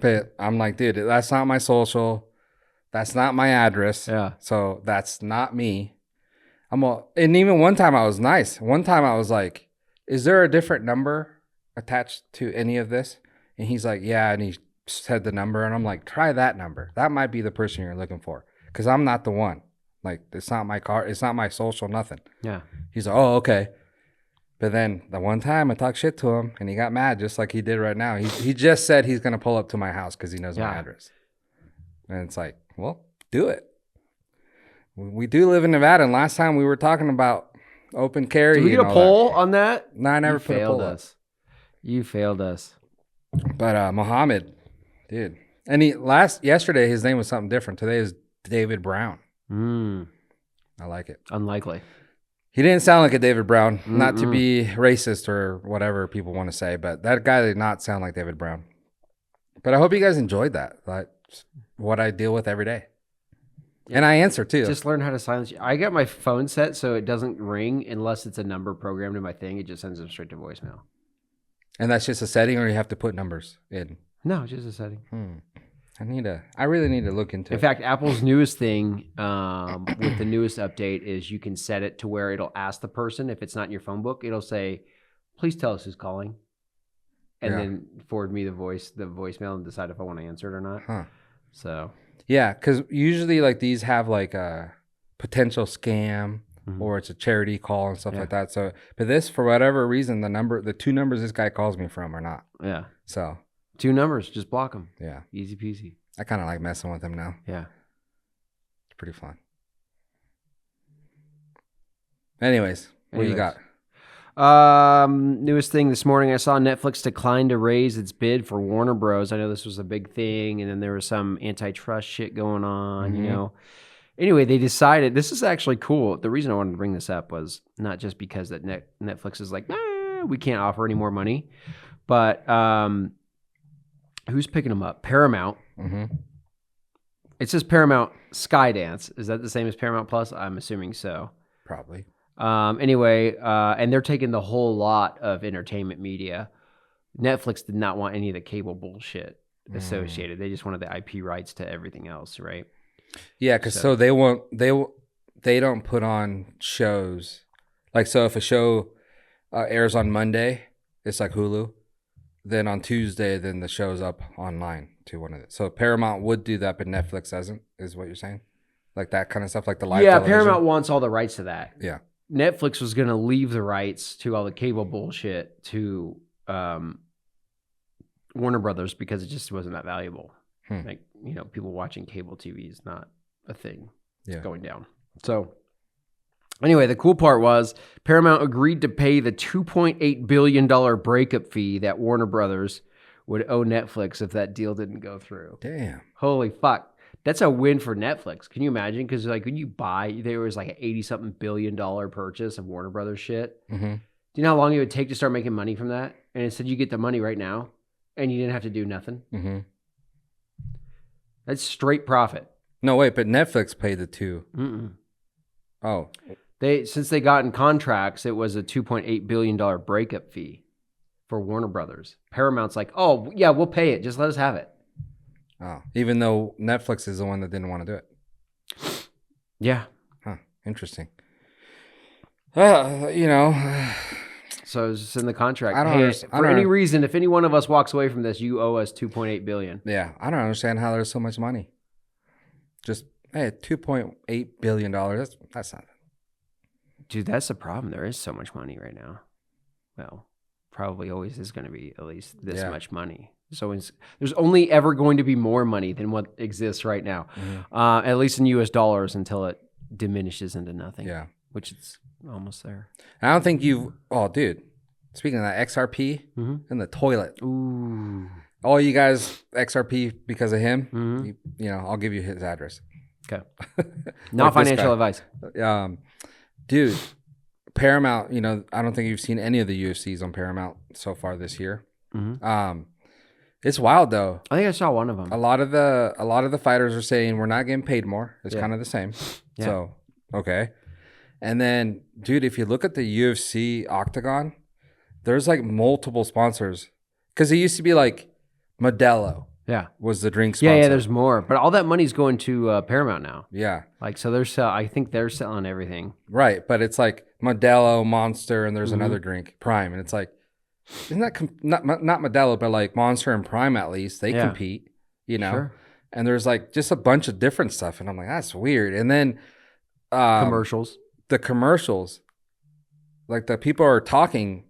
But I'm like, dude, that's not my social. That's not my address. Yeah. So that's not me. And even one time I was nice. One time I was like, is there a different number attached to any of this? And he's like, yeah. And he said the number. And I'm like, try that number. That might be the person you're looking for. Because I'm not the one. Like, it's not my car. It's not my social, nothing. Yeah. He's like, oh, okay. But then the one time I talked shit to him and he got mad just like he did right now. He just said he's going to pull up to my house because he knows my Yeah. address. And it's like, well, do it. We do live in Nevada. And last time we were talking about open carry. Did we get and a all poll on that? that. No, I never You put a failed poll up. us. You failed us. But Muhammad, dude. And yesterday his name was something different. Today is David Brown. I like it. Unlikely. He didn't sound like a David Brown, not to be racist or whatever people want to say, but that guy did not sound like David Brown. But I hope you guys enjoyed that. Like what I deal with every day. And I answer too. Just learn how to silence you. I got my phone set so it doesn't ring unless it's a number programmed in my thing. It just sends them straight to voicemail. And that's just a setting, or you have to put numbers in? No, just a setting. I really need to look into it. In fact, Apple's newest thing with the newest update is you can set it to where it'll ask the person, if it's not in your phone book, it'll say, please tell us who's calling. And then forward me the voicemail and decide if I want to answer it or not. Huh. So Yeah, because usually like these have like a potential scam or it's a charity call and stuff like that. So, but this, for whatever reason, the two numbers this guy calls me from are not. yeah. So 2 numbers, just block them. yeah, Easy peasy. I kind of like messing with him now. Yeah. It's pretty fun. Anyways, what you got? Newest thing this morning, I saw Netflix decline to raise its bid for Warner Bros. I know this was a big thing, and then there was some antitrust shit going on, you know. Anyway, they decided, this is actually cool. The reason I wanted to bring this up was not just because that Netflix is like, we can't offer any more money, but who's picking them up? Paramount. It says Paramount Skydance. Is that the same as Paramount Plus? I'm assuming so. Probably. Anyway, and they're taking the whole lot of entertainment media. Netflix did not want any of the cable bullshit associated. They just wanted the IP rights to everything else, right? Yeah, because so they don't put on shows. Like, so if a show airs on Monday, it's like Hulu. Then on Tuesday, then the show's up online to one of it. So Paramount would do that, but Netflix doesn't, is what you're saying? Like that kind of stuff, like the live television? Paramount wants all the rights to that. Yeah. Netflix was going to leave the rights to all the cable bullshit to Warner Brothers because it just wasn't that valuable. Like, you know, people watching cable TV is not a thing. It's going down. So anyway, the cool part was Paramount agreed to pay the $2.8 billion breakup fee that Warner Brothers would owe Netflix if that deal didn't go through. Damn. Holy fuck. That's a win for Netflix. Can you imagine? Because like when you buy, there was like an 80-something billion dollar purchase of Warner Brothers shit. Do you know how long it would take to start making money from that? And instead you get the money right now and you didn't have to do nothing. That's straight profit. No, wait, but Netflix paid the two. Oh. Since they got in contracts, it was a $2.8 billion breakup fee for Warner Brothers. Paramount's like, oh, yeah, we'll pay it. Just let us have it. Oh, even though Netflix is the one that didn't want to do it. Yeah. Huh. Interesting. You know, So it's just in the contract. I don't Hey, understand- I for don't- any reason, if any one of us walks away from this, you owe us $2.8 billion. Yeah, I don't understand how there's so much money. Just hey, $2.8 billion. That's not. Dude, that's the problem. There is so much money right now. Well, probably always is going to be at least this Yeah. much money. So there's only ever going to be more money than what exists right now, at least in U.S. dollars, until it diminishes into nothing. Yeah, which it's almost there. I don't think you've. Oh, dude. Speaking of that, XRP in the toilet. Ooh. All you guys XRP because of him. Mm-hmm. You know, I'll give you his address. Okay. Not Like this financial guy. advice. Dude, Paramount. You know, I don't think you've seen any of the UFCs on Paramount so far this year. It's wild though. I think I saw one of them. A lot of the fighters are saying we're not getting paid more. It's kind of the same. Yeah. So okay. And then, dude, if you look at the UFC Octagon, there's like multiple sponsors. Because it used to be like Modelo Yeah. was the drink sponsor. Yeah, there's more. But all that money's going to Paramount now. Yeah. Like, so I think they're selling everything. Right. But it's like Modelo, Monster, and there's another drink, Prime. And it's like, isn't that not Modelo, but like Monster and Prime at least. They compete, you know? Sure. And there's like just a bunch of different stuff. And I'm like, that's weird. And then Commercials. the commercials, like the people are talking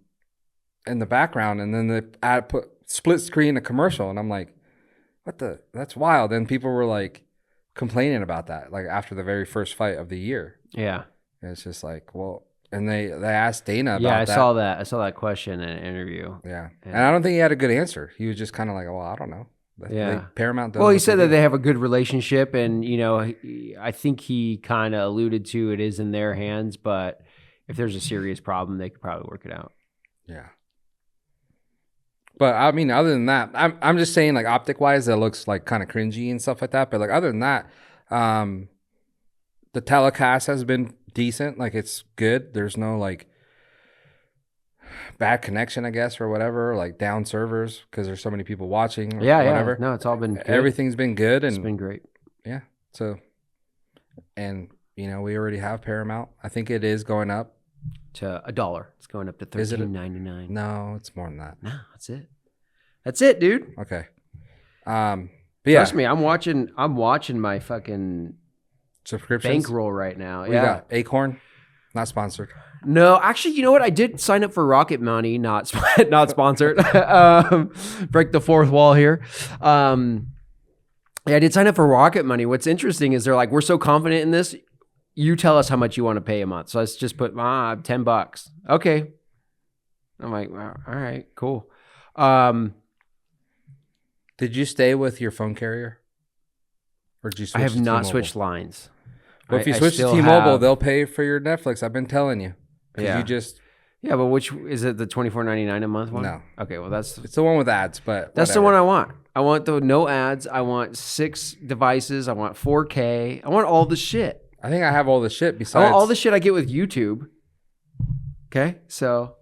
in the background, and then the ad put split screen a commercial, and I'm like, that's wild. And people were like complaining about that, like after the very first fight of the year. Yeah. And it's just like, well, and they asked Dana about Yeah, I that. saw that. I saw that question in an interview. Yeah. And I don't think he had a good answer. He was just kind of like, well, I don't know. Yeah. Paramount does. Well, he what said they that do. they have a good relationship, and I think he kind of alluded to it is in their hands, but if there's a serious problem, they could probably work it out. Yeah. But I mean, other than that, I'm just saying, like optic wise, it looks like kind of cringy and stuff like that. But like other than that, the telecast has been decent. Like it's good. There's no like bad connection, I guess, or whatever. Like down servers because there's so many people watching. Or Yeah, whatever. No, it's all been good. Everything's been good, It's and been great. yeah. So, and you know, we already have Paramount. I think it is going up. To $1. It's going up to Is it $13.99. No, it's more than that. No, that's it. That's it, dude. Okay. But yeah, Trust me, I'm watching my fucking subscriptions. bankroll right now. We Yeah. got Acorn, not sponsored. No, actually, you know what? I did sign up for Rocket Money, not sponsored. Break the fourth wall here. Yeah, I did sign up for Rocket Money. What's interesting is they're like, we're so confident in this. You tell us how much you want to pay a month. So let's just put $10. Okay. I'm like, all right, cool. Did you stay with your phone carrier, or did you switch? I have to not T-Mobile? switched lines. Well, if you I switch to still T-Mobile, have- they'll pay for your Netflix. I've been telling you. 'Cause Yeah. You just Yeah, but which is it? The $24.99 a month one? No. Okay, well that's it's the one with ads, but the whatever. one I want. I want the no ads. I want 6 devices. I want 4K. I want all the shit. I think I have all the shit I besides want all the shit I get with YouTube. Okay, so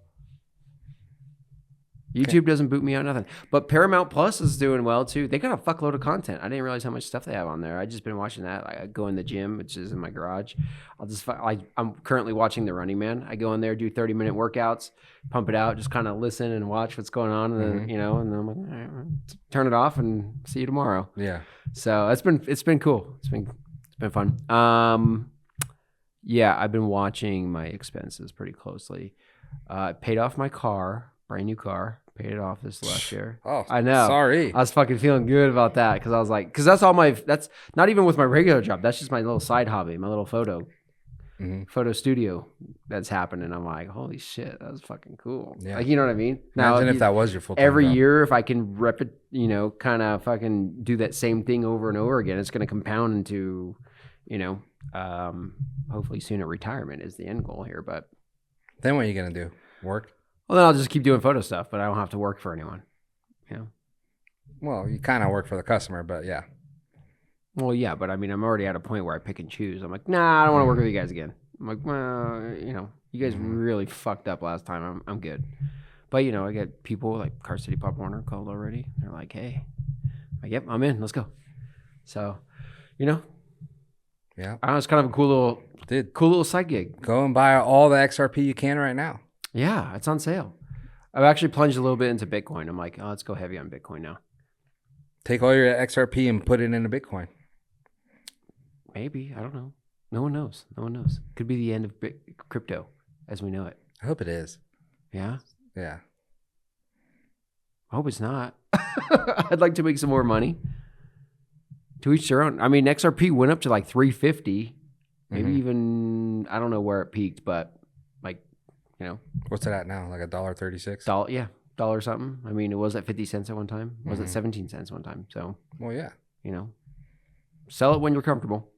YouTube doesn't boot me out, nothing. But Paramount Plus is doing well too. They got a fuckload of content. I didn't realize how much stuff they have on there. I just been watching that. I go in the gym, which is in my garage. I'm currently watching The Running Man. I go in there, do 30-minute workouts, pump it out, just kind of listen and watch what's going on, and then and then I'm like, all right, turn it off and see you tomorrow. Yeah. So it's been cool. It's been fun. Yeah, I've been watching my expenses pretty closely. I paid off my car, brand new car. Paid it off this last year. Oh, I know. Sorry. I was fucking feeling good about that because I was like, because that's not even with my regular job. That's just my little side hobby, my little photo studio that's happening. I'm like, holy shit, that was fucking cool. Yeah. Like, you know what I mean? Imagine if that was your full time every job. year, if I can kind of fucking do that same thing over and over again, it's going to compound into, hopefully soon a retirement is the end goal here. But Then what are you gonna do? Work? well, then I'll just keep doing photo stuff, but I don't have to work for anyone. Well, you kind of work for the customer, but yeah. Well, yeah, but I mean, I'm already at a point where I pick and choose. I'm like, nah, I don't want to work with you guys again. I'm like, well, you guys really fucked up last time. I'm good. But, I get people like Car City Pop Warner called already. They're like, hey. I'm like, yep, I'm in. Let's go. So, Yeah. I don't know, it's kind of a cool little Dude, side gig. go and buy all the XRP you can right now. Yeah, it's on sale. I've actually plunged a little bit into Bitcoin. I'm like, oh, let's go heavy on Bitcoin now. Take all your XRP and put it into Bitcoin. Maybe. I don't know. No one knows. No one knows. Could be the end of crypto as we know it. I hope it is. Yeah? Yeah. I hope it's not. I'd like to make some more money. To each their own. I mean, XRP went up to like 350. Maybe even, I don't know where it peaked, but like, you know. What's it at now? Like $1.36? Dollar, yeah. Dollar something. I mean, it was at 50 cents at one time. Was it 17 cents one time? So, Well, yeah. you know, sell it when you're comfortable.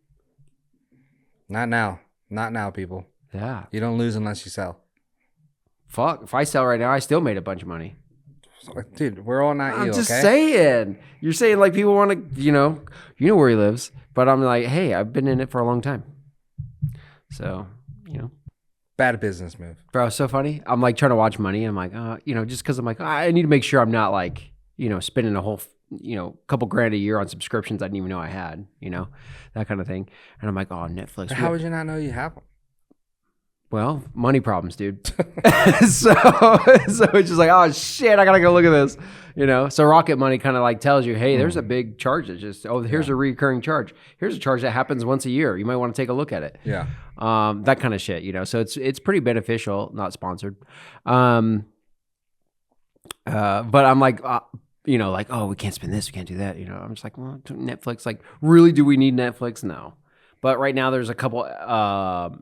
Not now. Not now, people. Yeah. You don't lose unless you sell. Fuck. If I sell right now, I still made a bunch of money. Dude, we're all not I'm you, just okay? saying. You're saying like people want to, you know where he lives. But I'm like, hey, I've been in it for a long time. So, you know. Bad business move. Bro, it's so funny. I'm like trying to watch money. And I'm like, you know, just because I'm like, I need to make sure I'm not like, you know, spending a whole, you know, couple grand a year on subscriptions I didn't even know I had, you know, that kind of thing. And I'm like, oh, Netflix. How would you not know you have them? Well, money problems, dude. so it's just like, oh shit, I gotta go look at this, you know. So Rocket Money kind of like tells you, hey, there's a big charge that just, here's a recurring charge. Here's a charge that happens once a year. You might want to take a look at it. Yeah. That kind of shit, you know. So it's pretty beneficial. Not sponsored. But I'm like, you know, like, oh, we can't spend this, we can't do that. You know, I'm just like, well, Netflix. Like, really, do we need Netflix? No. But right now, there's a couple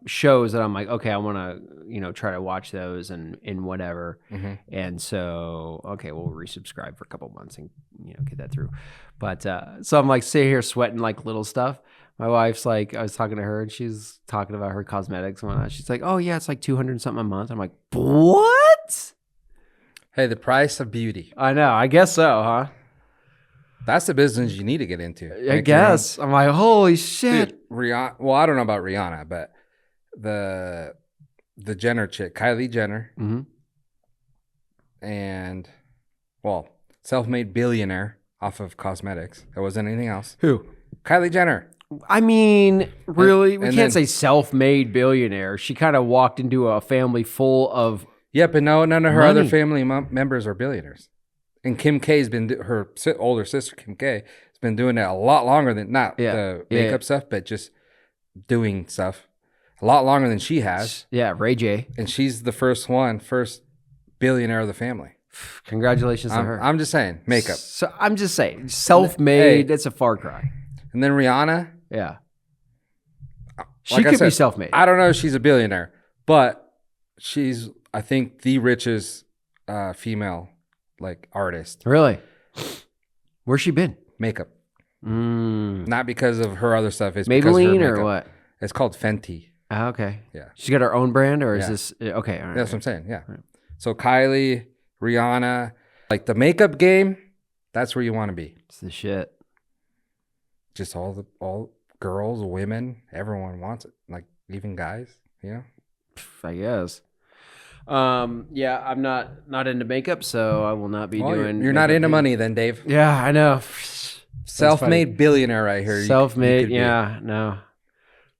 shows that I'm like, okay, I want to, you know, try to watch those and whatever. And so, okay, we'll resubscribe for a couple months and, you know, get that through. But so I'm like sitting here sweating like little stuff. My wife's like, I was talking to her and she's talking about her cosmetics and whatnot. She's like, oh yeah, it's like 200 something a month. I'm like, what? Hey, the price of beauty. I know. I guess so, huh? That's the business you need to get into. I guess. I'm like, holy shit. Dude, Rihanna. Well, I don't know about Rihanna, but the Jenner chick, Kylie Jenner, and well, self-made billionaire off of cosmetics. There wasn't anything else. Who? Kylie Jenner. I mean, really, we and can't then- say self-made billionaire. She kind of walked into a family full of Yeah, but no, none of her other Money. family members are billionaires. And Kim K's been her older sister Kim K has been doing it a lot longer than the makeup stuff, but just doing stuff a lot longer than she has. Yeah, Ray J. And she's the first billionaire of the family. Congratulations to her. I'm just saying, makeup. So I'm just saying, self-made. It's a far cry. And then Rihanna, Yeah, she like I could be said, self-made. I don't know if she's a billionaire, but she's, I think, the richest female like artist. Really? Where's she been? Makeup. Not because of her other stuff. It's because of her Maybelline or makeup. what? It's called Fenty. Oh, okay. Yeah. She's got her own brand, or is Yeah. this okay? All right. That's what I'm saying. Yeah. So Kylie, Rihanna, like the makeup game, that's where you want to be. It's the shit. Just all girls, women, everyone wants it. Like even guys, you know? I guess. Yeah, I'm not into makeup, so I will not be Well, doing. you're not makeup into either. money then, Dave. Yeah, I know. Self-made billionaire right here. Self-made, you could be. yeah, no.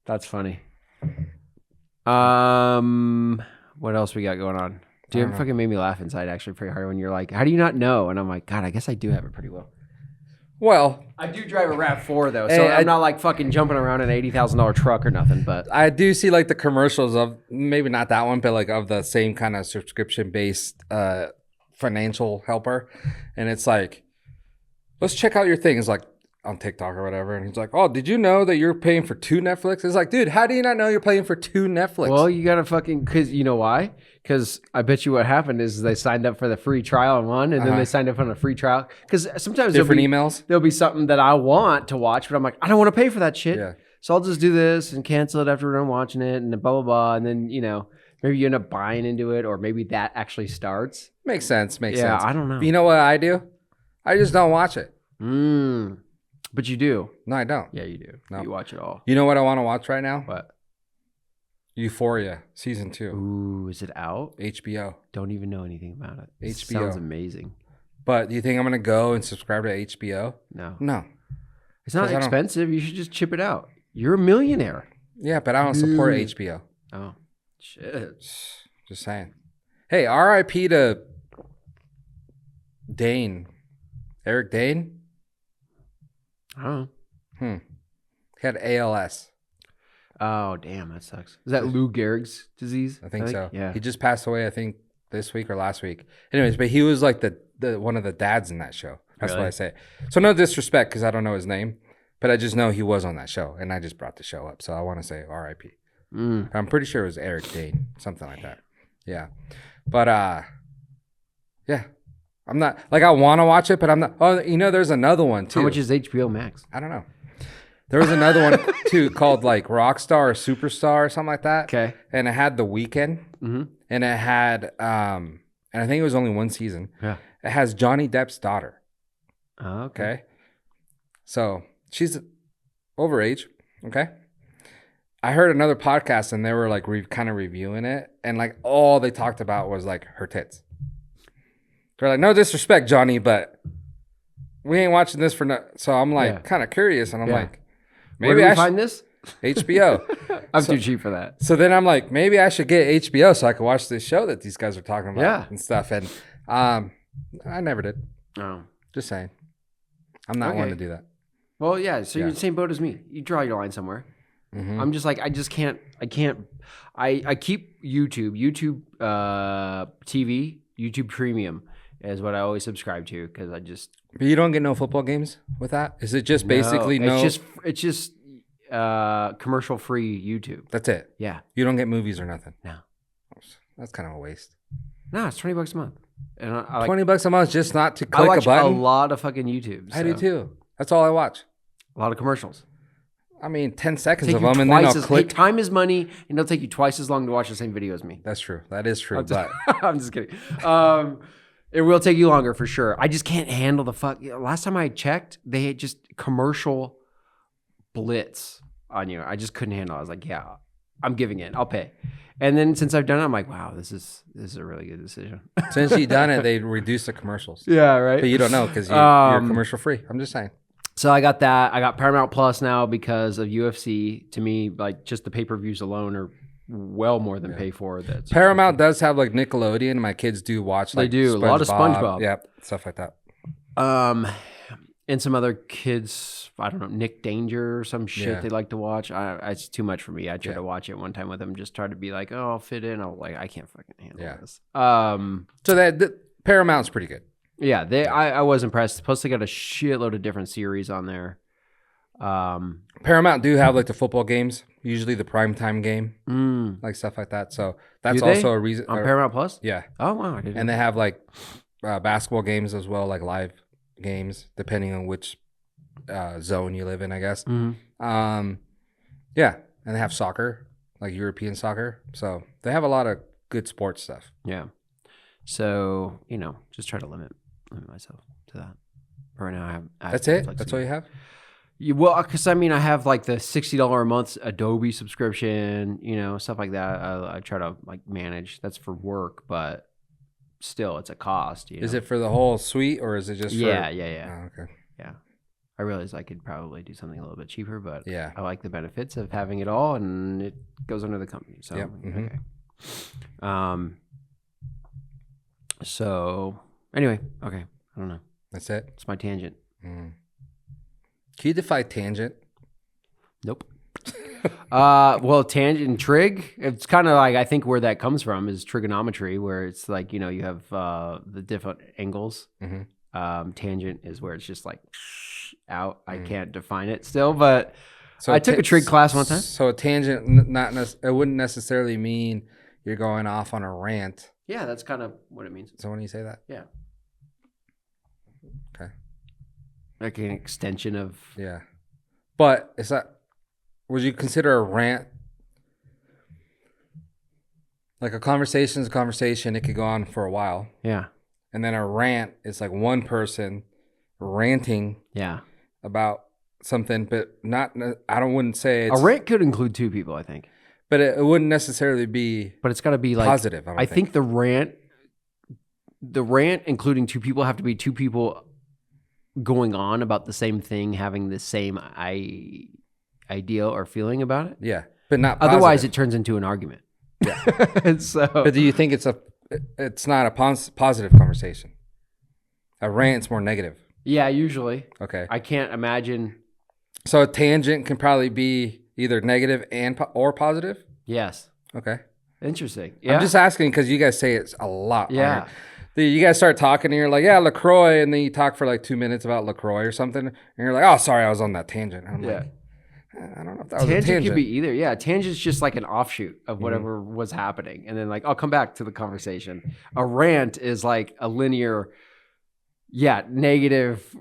That's funny. What else we got going on? Dude, you ever fucking made me laugh inside actually pretty hard when you're like, how do you not know? And I'm like, God, I guess I do have it pretty well. Well, I do drive a RAV4 though, so Hey, I'm not like fucking jumping around in an $80,000 truck or nothing, but I do see like the commercials of maybe not that one, but like of the same kind of subscription-based financial helper. And it's like, let's check out your things like on TikTok or whatever. And he's like, oh, did you know that you're paying for 2 Netflix? It's like, dude, how do you not know you're paying for 2 Netflix? well, you gotta fucking, cause you know why? Cause I bet you what happened is they signed up for the free trial on one, and then they signed up on a free trial. Cause sometimes different emails. there'll be something that I want to watch, but I'm like, I don't want to pay for that shit. Yeah. So I'll just do this and cancel it after we're done watching it, and blah blah blah. And then maybe you end up buying into it, or maybe that actually starts. Makes sense. Makes Yeah, sense. I don't know. But you know what I do? I just don't watch it. But you do. No, I don't. Yeah, you do. No. You watch it all. You know what I want to watch right now? What? Euphoria season 2, Ooh, is it out? HBO. Don't even know anything about it. It HBO. sounds amazing. But do you think I'm gonna go and subscribe to HBO? No. No. It's not 'Cause I don't- expensive. You should just chip it out. You're a millionaire. Yeah, but I don't support HBO. Oh, shit. Just saying. Hey, R.I.P. to Dane. Eric Dane? Oh. He had ALS. Oh, damn, that sucks. Is that Lou Gehrig's disease? I think so. Yeah. He just passed away, I think, this week or last week. Anyways, but he was like the one of the dads in that show. That's Really? why I say it. So no disrespect because I don't know his name, but I just know he was on that show, and I just brought the show up. So I want to say R.I.P. I'm pretty sure it was Eric Dane, something like that. Yeah. But, yeah. I'm not, like, I want to watch it, but I'm not. Oh, you know, there's another one, too. How much is HBO Max? I don't know. There was another one, too, called, like, Rockstar or Superstar or something like that. Okay. And it had The Weeknd. Mm-hmm. And it had, and I think it was only one season. Yeah. It has Johnny Depp's daughter. Oh, Okay. So she's overage. Okay. I heard another podcast and they were like kind of reviewing it. And like all they talked about was like her tits. They're like, no disrespect, Johnny, but we ain't watching this for no. So I'm like kind of curious. And I'm like, Where maybe do we I find this? HBO. I'm too cheap for that. So then I'm like, maybe I should get HBO so I can watch this show that these guys are talking about and stuff. And I never did. Oh. Just saying. I'm not one to do that. Well, yeah. So you're in the same boat as me. You draw your line somewhere. Mm-hmm. I'm just like, I can't. I keep YouTube TV, YouTube Premium is what I always subscribe to because I just. But you don't get no football games with that? Is it just basically no? It's just commercial free YouTube. That's it? Yeah. You don't get movies or nothing? No. That's kind of a waste. No, it's $20 a month. And I like, $20 a month just not to I click watch a button? a lot of fucking YouTube. I do too. That's all I watch. A lot of commercials. I mean, 10 seconds Take of you them and then I'll click. Hey, time is money, and it'll take you twice as long to watch the same video as me. That's true. That is true. But I'm just kidding. It will take you longer for sure. I just can't handle the fuck. Last time I checked, they had just commercial blitz on you. I just couldn't handle it. I was like, yeah, I'm giving it. I'll pay. And then since I've done it, I'm like, wow, this is a really good decision. since you've done it, they reduce the commercials. Yeah, right. But you don't know because you're commercial free. I'm just saying. So I got that. I got Paramount Plus now because of UFC. To me, like just the pay-per-views alone are well more than pay for. That Paramount does have like Nickelodeon. My kids do watch like they do a lot of SpongeBob. Yep, stuff like that. And some other kids, I don't know, Nick Danger or some shit they like to watch. It's too much for me. I tried to watch it one time with them, just tried to be like, oh, I'll fit in. I was like, I can't fucking handle this. So that Paramount's pretty good. Yeah, I was impressed. Plus, they got a shitload of different series on there. Paramount do have like the football games, usually the primetime game, like stuff like that. So that's also a reason. On Paramount Plus? Yeah. Oh, wow. I didn't and they have like basketball games as well, like live games, depending on which zone you live in, I guess. Mm-hmm. Yeah. And they have soccer, like European soccer. So they have a lot of good sports stuff. Yeah. So, just try to limit myself to that. Right now, I have. That's it? That's all you have? Well, because I have like the $60 a month Adobe subscription, stuff like that. I try to like manage. That's for work, but still, it's a cost. Is it for the whole suite or is it just for? Yeah. Oh, okay. Yeah. I realize I could probably do something a little bit cheaper, but yeah, I like the benefits of having it all, and it goes under the company. So, okay. So anyway, okay. I don't know. That's it. It's my tangent. Can you define tangent? Nope. Well, tangent and trig, it's kind of like, I think where that comes from is trigonometry, where it's like, you have the different angles. Mm-hmm. Tangent is where it's just like out. I can't define it still, but so I took a trig class one time. So a tangent, it wouldn't necessarily mean you're going off on a rant. Yeah, that's kind of what it means. So when you say that? Yeah. Okay. Like an extension of... Yeah. But is that... Would you consider a rant... Like a conversation is a conversation. It could go on for a while. Yeah. And then a rant is like one person ranting about something, but not... wouldn't say it's... A rant could include two people, I think. But it wouldn't necessarily be... But it's got to be like... Positive, I think the rant, including two people, have to be two people going on about the same thing, having the same idea or feeling about it. Yeah, but not positive. Otherwise, it turns into an argument. Yeah. So, but do you think it's it's not a positive conversation. A rant's more negative. Yeah, usually. Okay. I can't imagine. So a tangent can probably be either negative or positive. Yes. Okay. Interesting. Yeah. I'm just asking because you guys say it's a lot. Yeah. You guys start talking and you're like, yeah, LaCroix. And then you talk for like 2 minutes about LaCroix or something. And you're like, oh, sorry, I was on that tangent. And I'm like, I don't know if that was a tangent. Could be either. Yeah. Tangent's just like an offshoot of whatever was happening. And then like, I'll come back to the conversation. A rant is like a linear, negative,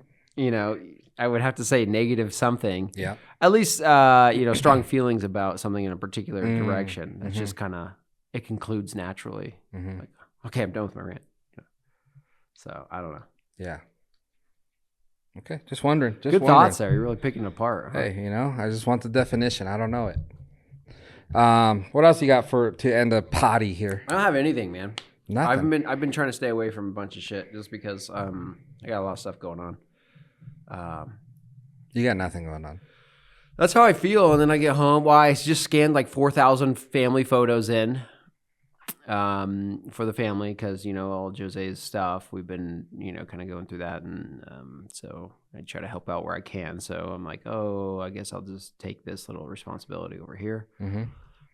I would have to say negative something. Yeah. At least, strong feelings about something in a particular direction. That's just kind of, it concludes naturally. Like, okay, I'm done with my rant. So I don't know. Yeah. Okay. Just wondering. Good thoughts there. You're really picking it apart. Huh? Hey, I just want the definition. I don't know it. What else you got to end a potty here? I don't have anything, man. Nothing. I've been trying to stay away from a bunch of shit just because I got a lot of stuff going on. You got nothing going on. That's how I feel. And then I get home. Well, I just scanned like 4,000 family photos in for the family because, all Jose's stuff. We've been, kind of going through that. And so I try to help out where I can. So I'm like, oh, I guess I'll just take this little responsibility over here.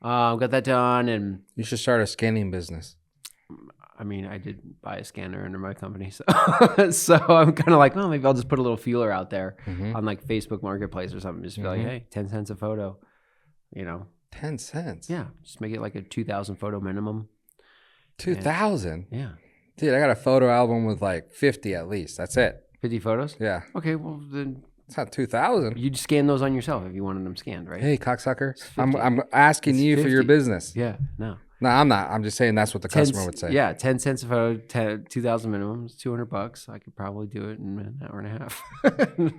Got that done. And you should start a scanning business. I mean, I did buy a scanner under my company, so so I'm kind of like, oh, maybe I'll just put a little feeler out there on like Facebook Marketplace or something. Just be like, hey, 10 cents a photo, 10 cents? Yeah, just make it like a 2,000 photo minimum. 2,000? Yeah. Dude, I got a photo album with like 50 at least. That's it. 50 photos? Yeah. Okay, well then it's not 2,000. You'd scan those on yourself if you wanted them scanned, right? Hey, cocksucker. I'm asking you for your business. Yeah, no. No, I'm not. I'm just saying that's what the customer would say. Yeah, 10 cents a photo, 2,000 minimum, $200. I could probably do it in an hour and a half.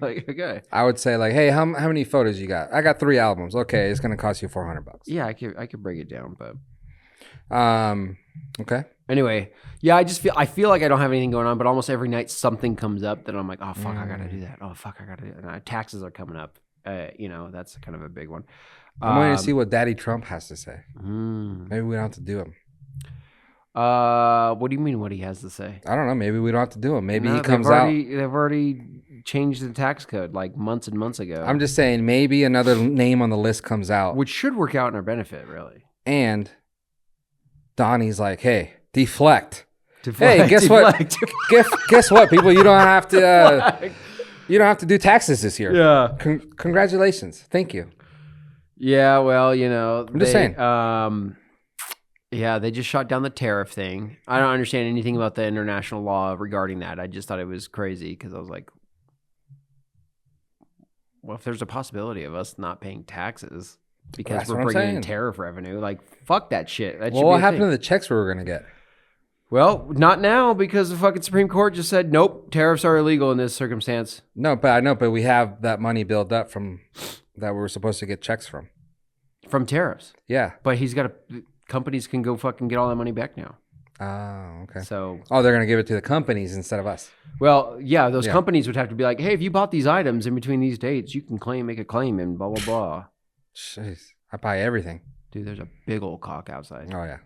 Like, okay. I would say like, hey, how many photos you got? I got 3 albums. Okay, it's gonna cost you $400. Yeah, I could break it down, but okay. Anyway, yeah, I feel like I don't have anything going on, but almost every night something comes up that I'm like, oh fuck, I gotta do that. Oh fuck, I gotta do that. And taxes are coming up. That's kind of a big one. I'm waiting to see what Daddy Trump has to say. Maybe we don't have to do him. What do you mean? What he has to say? I don't know. Maybe we don't have to do him. Maybe he comes out. They've already changed the tax code like months and months ago. I'm just saying, maybe another name on the list comes out, which should work out in our benefit, really. And Donnie's like, "Hey, deflect. Hey, guess what? Guess what, people? You don't have to. You don't have to do taxes this year. Yeah. Congratulations. Thank you." Yeah, well, I'm just saying. Yeah, they just shot down the tariff thing. I don't understand anything about the international law regarding that. I just thought it was crazy because I was like, well, if there's a possibility of us not paying taxes because we're bringing in tariff revenue, like, fuck that shit. Well, what happened to the checks we were going to get? Well, not now because the fucking Supreme Court just said, nope, tariffs are illegal in this circumstance. No, but I know, but we have that money built up from that we were supposed to get checks from. From tariffs. Yeah. But companies can go fucking get all that money back now. Oh, okay. So. Oh, they're going to give it to the companies instead of us. Well, yeah, those companies would have to be like, hey, if you bought these items in between these dates, you can make a claim and blah, blah, blah. Jeez. I buy everything. Dude, there's a big old cock outside. Oh, yeah.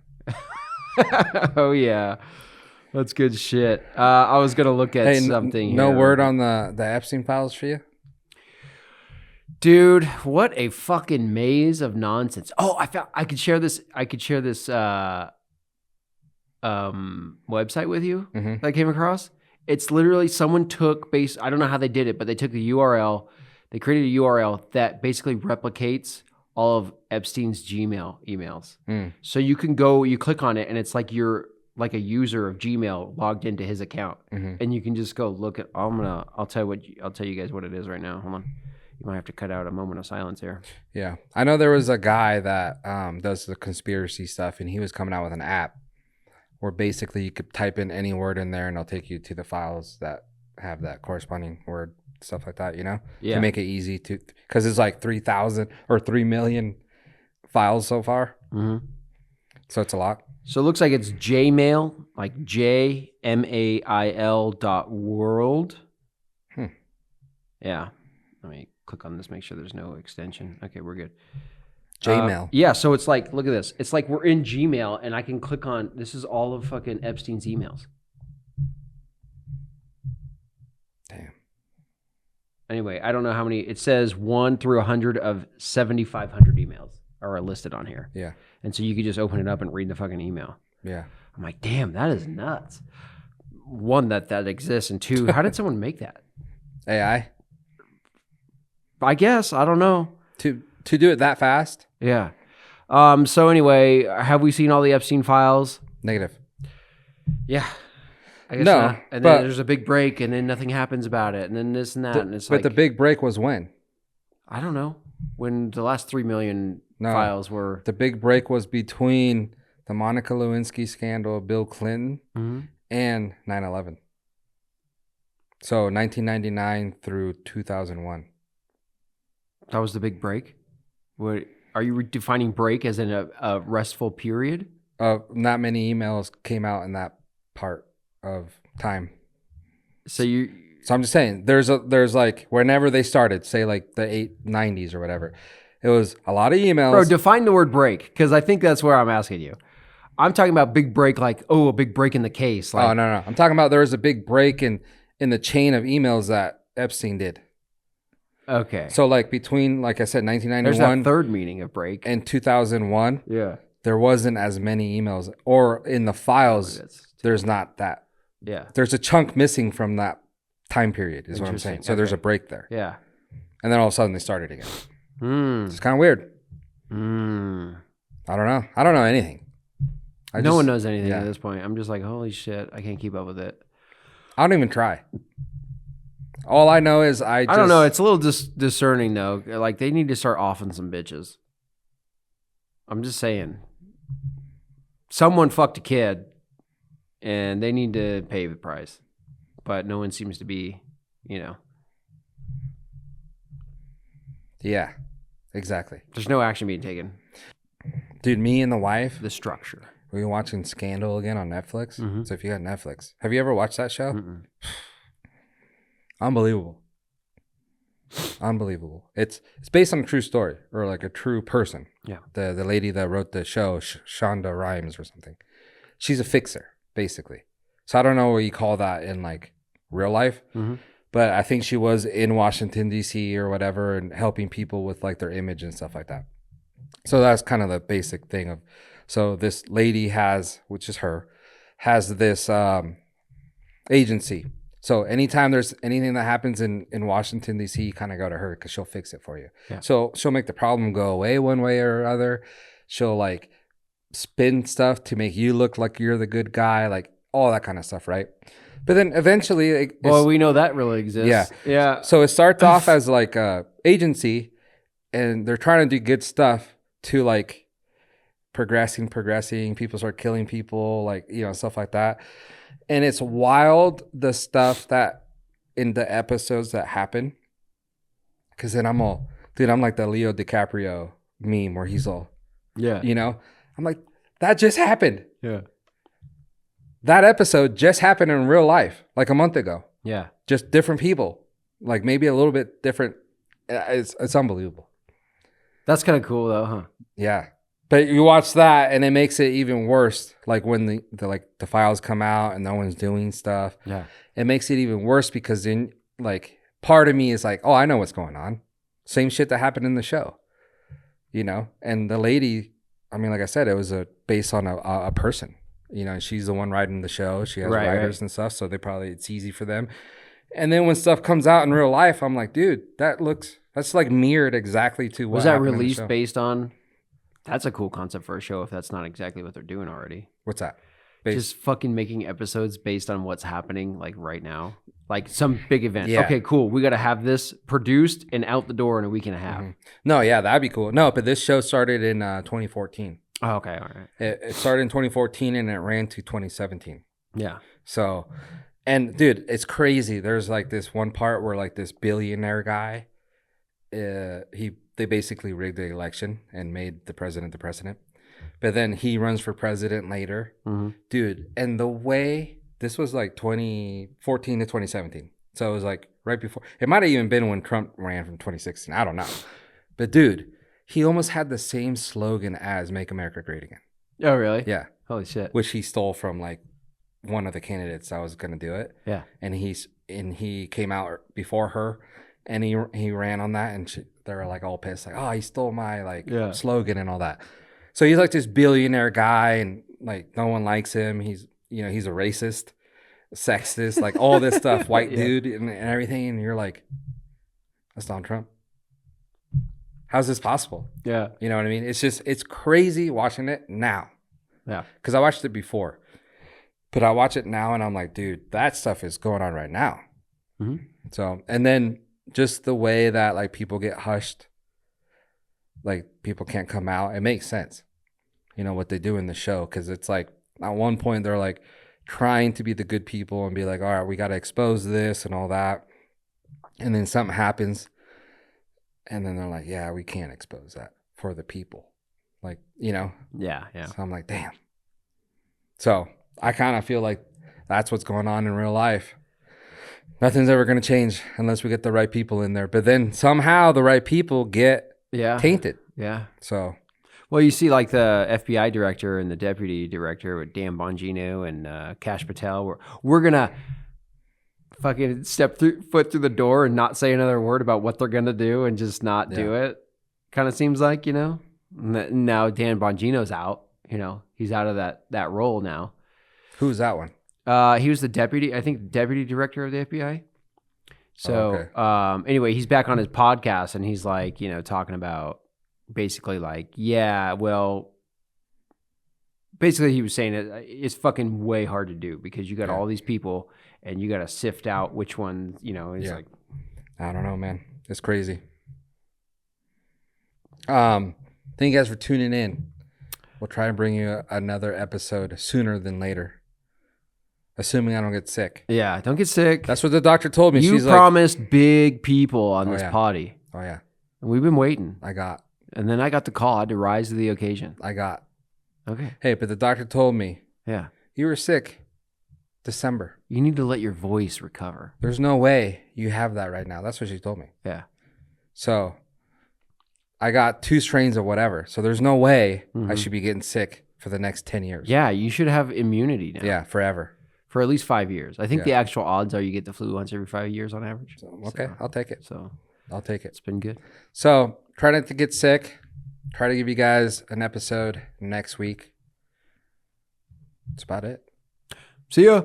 Oh, yeah. That's good shit. I was going to look at something No here. word on the Epstein files for you? Dude, what a fucking maze of nonsense. Oh, I could share this website with you that I came across. It's literally someone I don't know how they did it, but they took the URL, they created a URL that basically replicates all of Epstein's Gmail emails. So you click on it and it's like you're like a user of Gmail logged into his account. And you can just go look at I'll tell you guys what it is right now. Hold on. You might have to cut out a moment of silence here. Yeah. I know there was a guy that does the conspiracy stuff, and he was coming out with an app where basically you could type in any word in there and it'll take you to the files that have that corresponding word, stuff like that, Yeah. To make it easy to, because it's like 3,000 or 3 million files so far. So it's a lot. So it looks like it's Jmail, like JMAIL.world. Yeah. Let me click on this, make sure there's no extension. Okay, we're good. Gmail. Yeah, so it's like, look at this. It's like we're in Gmail, and I can click on, this is all of fucking Epstein's emails. Damn. Anyway, I don't know how many. It says 1 through 100 of 7,500 emails are listed on here. Yeah. And so you could just open it up and read the fucking email. Yeah. I'm like, damn, that is nuts. One, that exists. And two, how did someone make that? AI. I guess. I don't know. To do it that fast? Yeah. So anyway, have we seen all the Epstein files? Negative. Yeah. I guess No, not. And but- then there's a big break, and then nothing happens about it, and then this and that, and it's But like, the big break was when? I don't know, when the last 3 million No. files were. The big break was between the Monica Lewinsky scandal, Bill Clinton, Mhm. and 9/11. So 1999 through 2001. That was the big break. What are you defining break as in a restful period? Not many emails came out in that part of time. So you. So I'm just saying, there's like whenever they started, say like the 890s or whatever, it was a lot of emails. Bro, define the word break, because I think that's where I'm asking you. I'm talking about big break, like, oh, a big break in the case. Like, Oh no, I'm talking about there was a big break in the chain of emails that Epstein did. okay. So like between, like I said, There's 1991 that third meaning of break. and 2001, Yeah. there wasn't as many emails, or in the files, there's not that. Yeah. There's a chunk missing from that time period, is what I'm saying. Interesting. So there's a Okay. break there, Yeah. and then all of a sudden they started again. Hmm. It's kind of weird. Hmm. I don't know. I don't know anything. No one knows anything yeah. at this point. I'm just like, holy shit, I can't keep up with it. I don't even try. All I know is I don't know. It's a little discerning though. Like they need to start offing some bitches. I'm just saying. Someone fucked a kid, and they need to pay the price. But no one seems to be, Yeah, exactly. there's no action being taken. Dude, me and the wife, The structure. we were watching Scandal again on Netflix. Mhm. So if you got Netflix, have you ever watched that show? Mm-mm. Unbelievable. Unbelievable. It's based on a true story, or like a true person. Yeah. The lady that wrote the show, Shonda Rhimes or something. She's a fixer, basically. So I don't know what you call that in like real life, Mhm. but I think she was in Washington D.C. or whatever and helping people with like their image and stuff like that. So that's kind of the basic thing of. So this lady has, which is her, has this agency. So anytime there's anything that happens in Washington, D.C., you kind of go to her because she'll fix it for you. Yeah. So she'll make the problem go away one way or other. She'll like spin stuff to make you look like you're the good guy, like all that kind of stuff, right? But then eventually, Well, we know that really exists. Yeah. Yeah. so it starts off as like a agency, and they're trying to do good stuff to like progressing. People start killing people, like, stuff like that. And it's wild, the stuff that in the episodes that happen. Because then I'm like the Leo DiCaprio meme where he's all, Yeah. I'm like, that just happened. Yeah. That episode just happened in real life, like a month ago. Yeah. Just different people, like maybe a little bit different. It's unbelievable. That's kind of cool though, huh? Yeah. But you watch that and it makes it even worse. Like when the files come out and no one's doing stuff. Yeah. It makes it even worse because then like part of me is like, oh, I know what's going on. Same shit that happened in the show, And the lady, I mean, like I said, it was based on a person, and she's the one writing the show. She has writers and stuff, so it's easy for them. And then when stuff comes out in real life, I'm like, dude, that's like mirrored exactly to what Was that happened in the released show. based on? That's a cool concept for a show if that's not exactly what they're doing already. What's that? Just fucking making episodes based on what's happening like right now. Like some big event. Yeah. Okay, cool. We got to have this produced and out the door in a week and a half. No, yeah, that'd be cool. No, but this show started in 2014. Oh, okay, all right. It started in 2014 and it ran to 2017. Yeah. So, and dude, it's crazy. There's like this one part where like this billionaire guy, they basically rigged the election and made the president. But then he runs for president later. Mm-hmm. Dude, and the way, this was like 2014 to 2017. So it was like right before, it might have even been when Trump ran from 2016. I don't know. But dude, he almost had the same slogan as "Make America Great Again." Oh, really? Yeah, Holy shit. which he stole from like one of the candidates that was going to do it. Yeah. And he came out before her, and he ran on that, and they were like all pissed, like, oh, he stole my like slogan and all that. So he's like this billionaire guy, and like no one likes him. He's he's a racist, sexist, like all this stuff, white dude and everything. And you're like, that's Donald Trump. How's this possible? Yeah. You know what I mean? It's crazy watching it now. Yeah. Because I watched it before. But I watch it now and I'm like, dude, that stuff is going on right now. Mm-hmm. So, and then just the way that like people get hushed, like people can't come out, it makes sense. You know, what they do in the show. Because it's like, at one point, they're like trying to be the good people and be like, all right, we got to expose this and all that. And then something happens. And then they're like, yeah, we can't expose that for the people. Like, Yeah. So I'm like, damn. So I kind of feel like that's what's going on in real life. Nothing's ever going to change unless we get the right people in there. But then somehow the right people get tainted. Yeah. So. Well, you see like the FBI director and the deputy director with Dan Bongino and Kash Patel. We're going to fucking foot through the door and not say another word about what they're going to do and just not do it. Kind of seems like, Now Dan Bongino's out. He's out of that role now. Who's that one? He was the deputy director of the FBI. So anyway, he's back on his podcast and he's like, talking about basically like, basically he was saying it's fucking way hard to do because you got all these people and you got to sift out which one, it's like, I don't know, man. It's crazy. Thank you guys for tuning in. We'll try to bring you another episode sooner than later. Assuming I don't get sick. Yeah, don't get sick. That's what the doctor told me. You She's promised big people on this potty. Oh, yeah. And we've been waiting. And then I got the call. I had to rise to the occasion. Okay. Hey, but the doctor told me. Yeah. You were sick December. You need to let your voice recover. There's no way you have that right now. That's what she told me. Yeah. So I got 2 strains of whatever. So there's no way I should be getting sick for the next 10 years. Yeah, you should have immunity now. Yeah, forever. For at least 5 years. I think the actual odds are you get the flu once every 5 years on average. Okay, I'll take it. I'll take it. It's been good. So try not to get sick. Try to give you guys an episode next week. That's about it. See ya.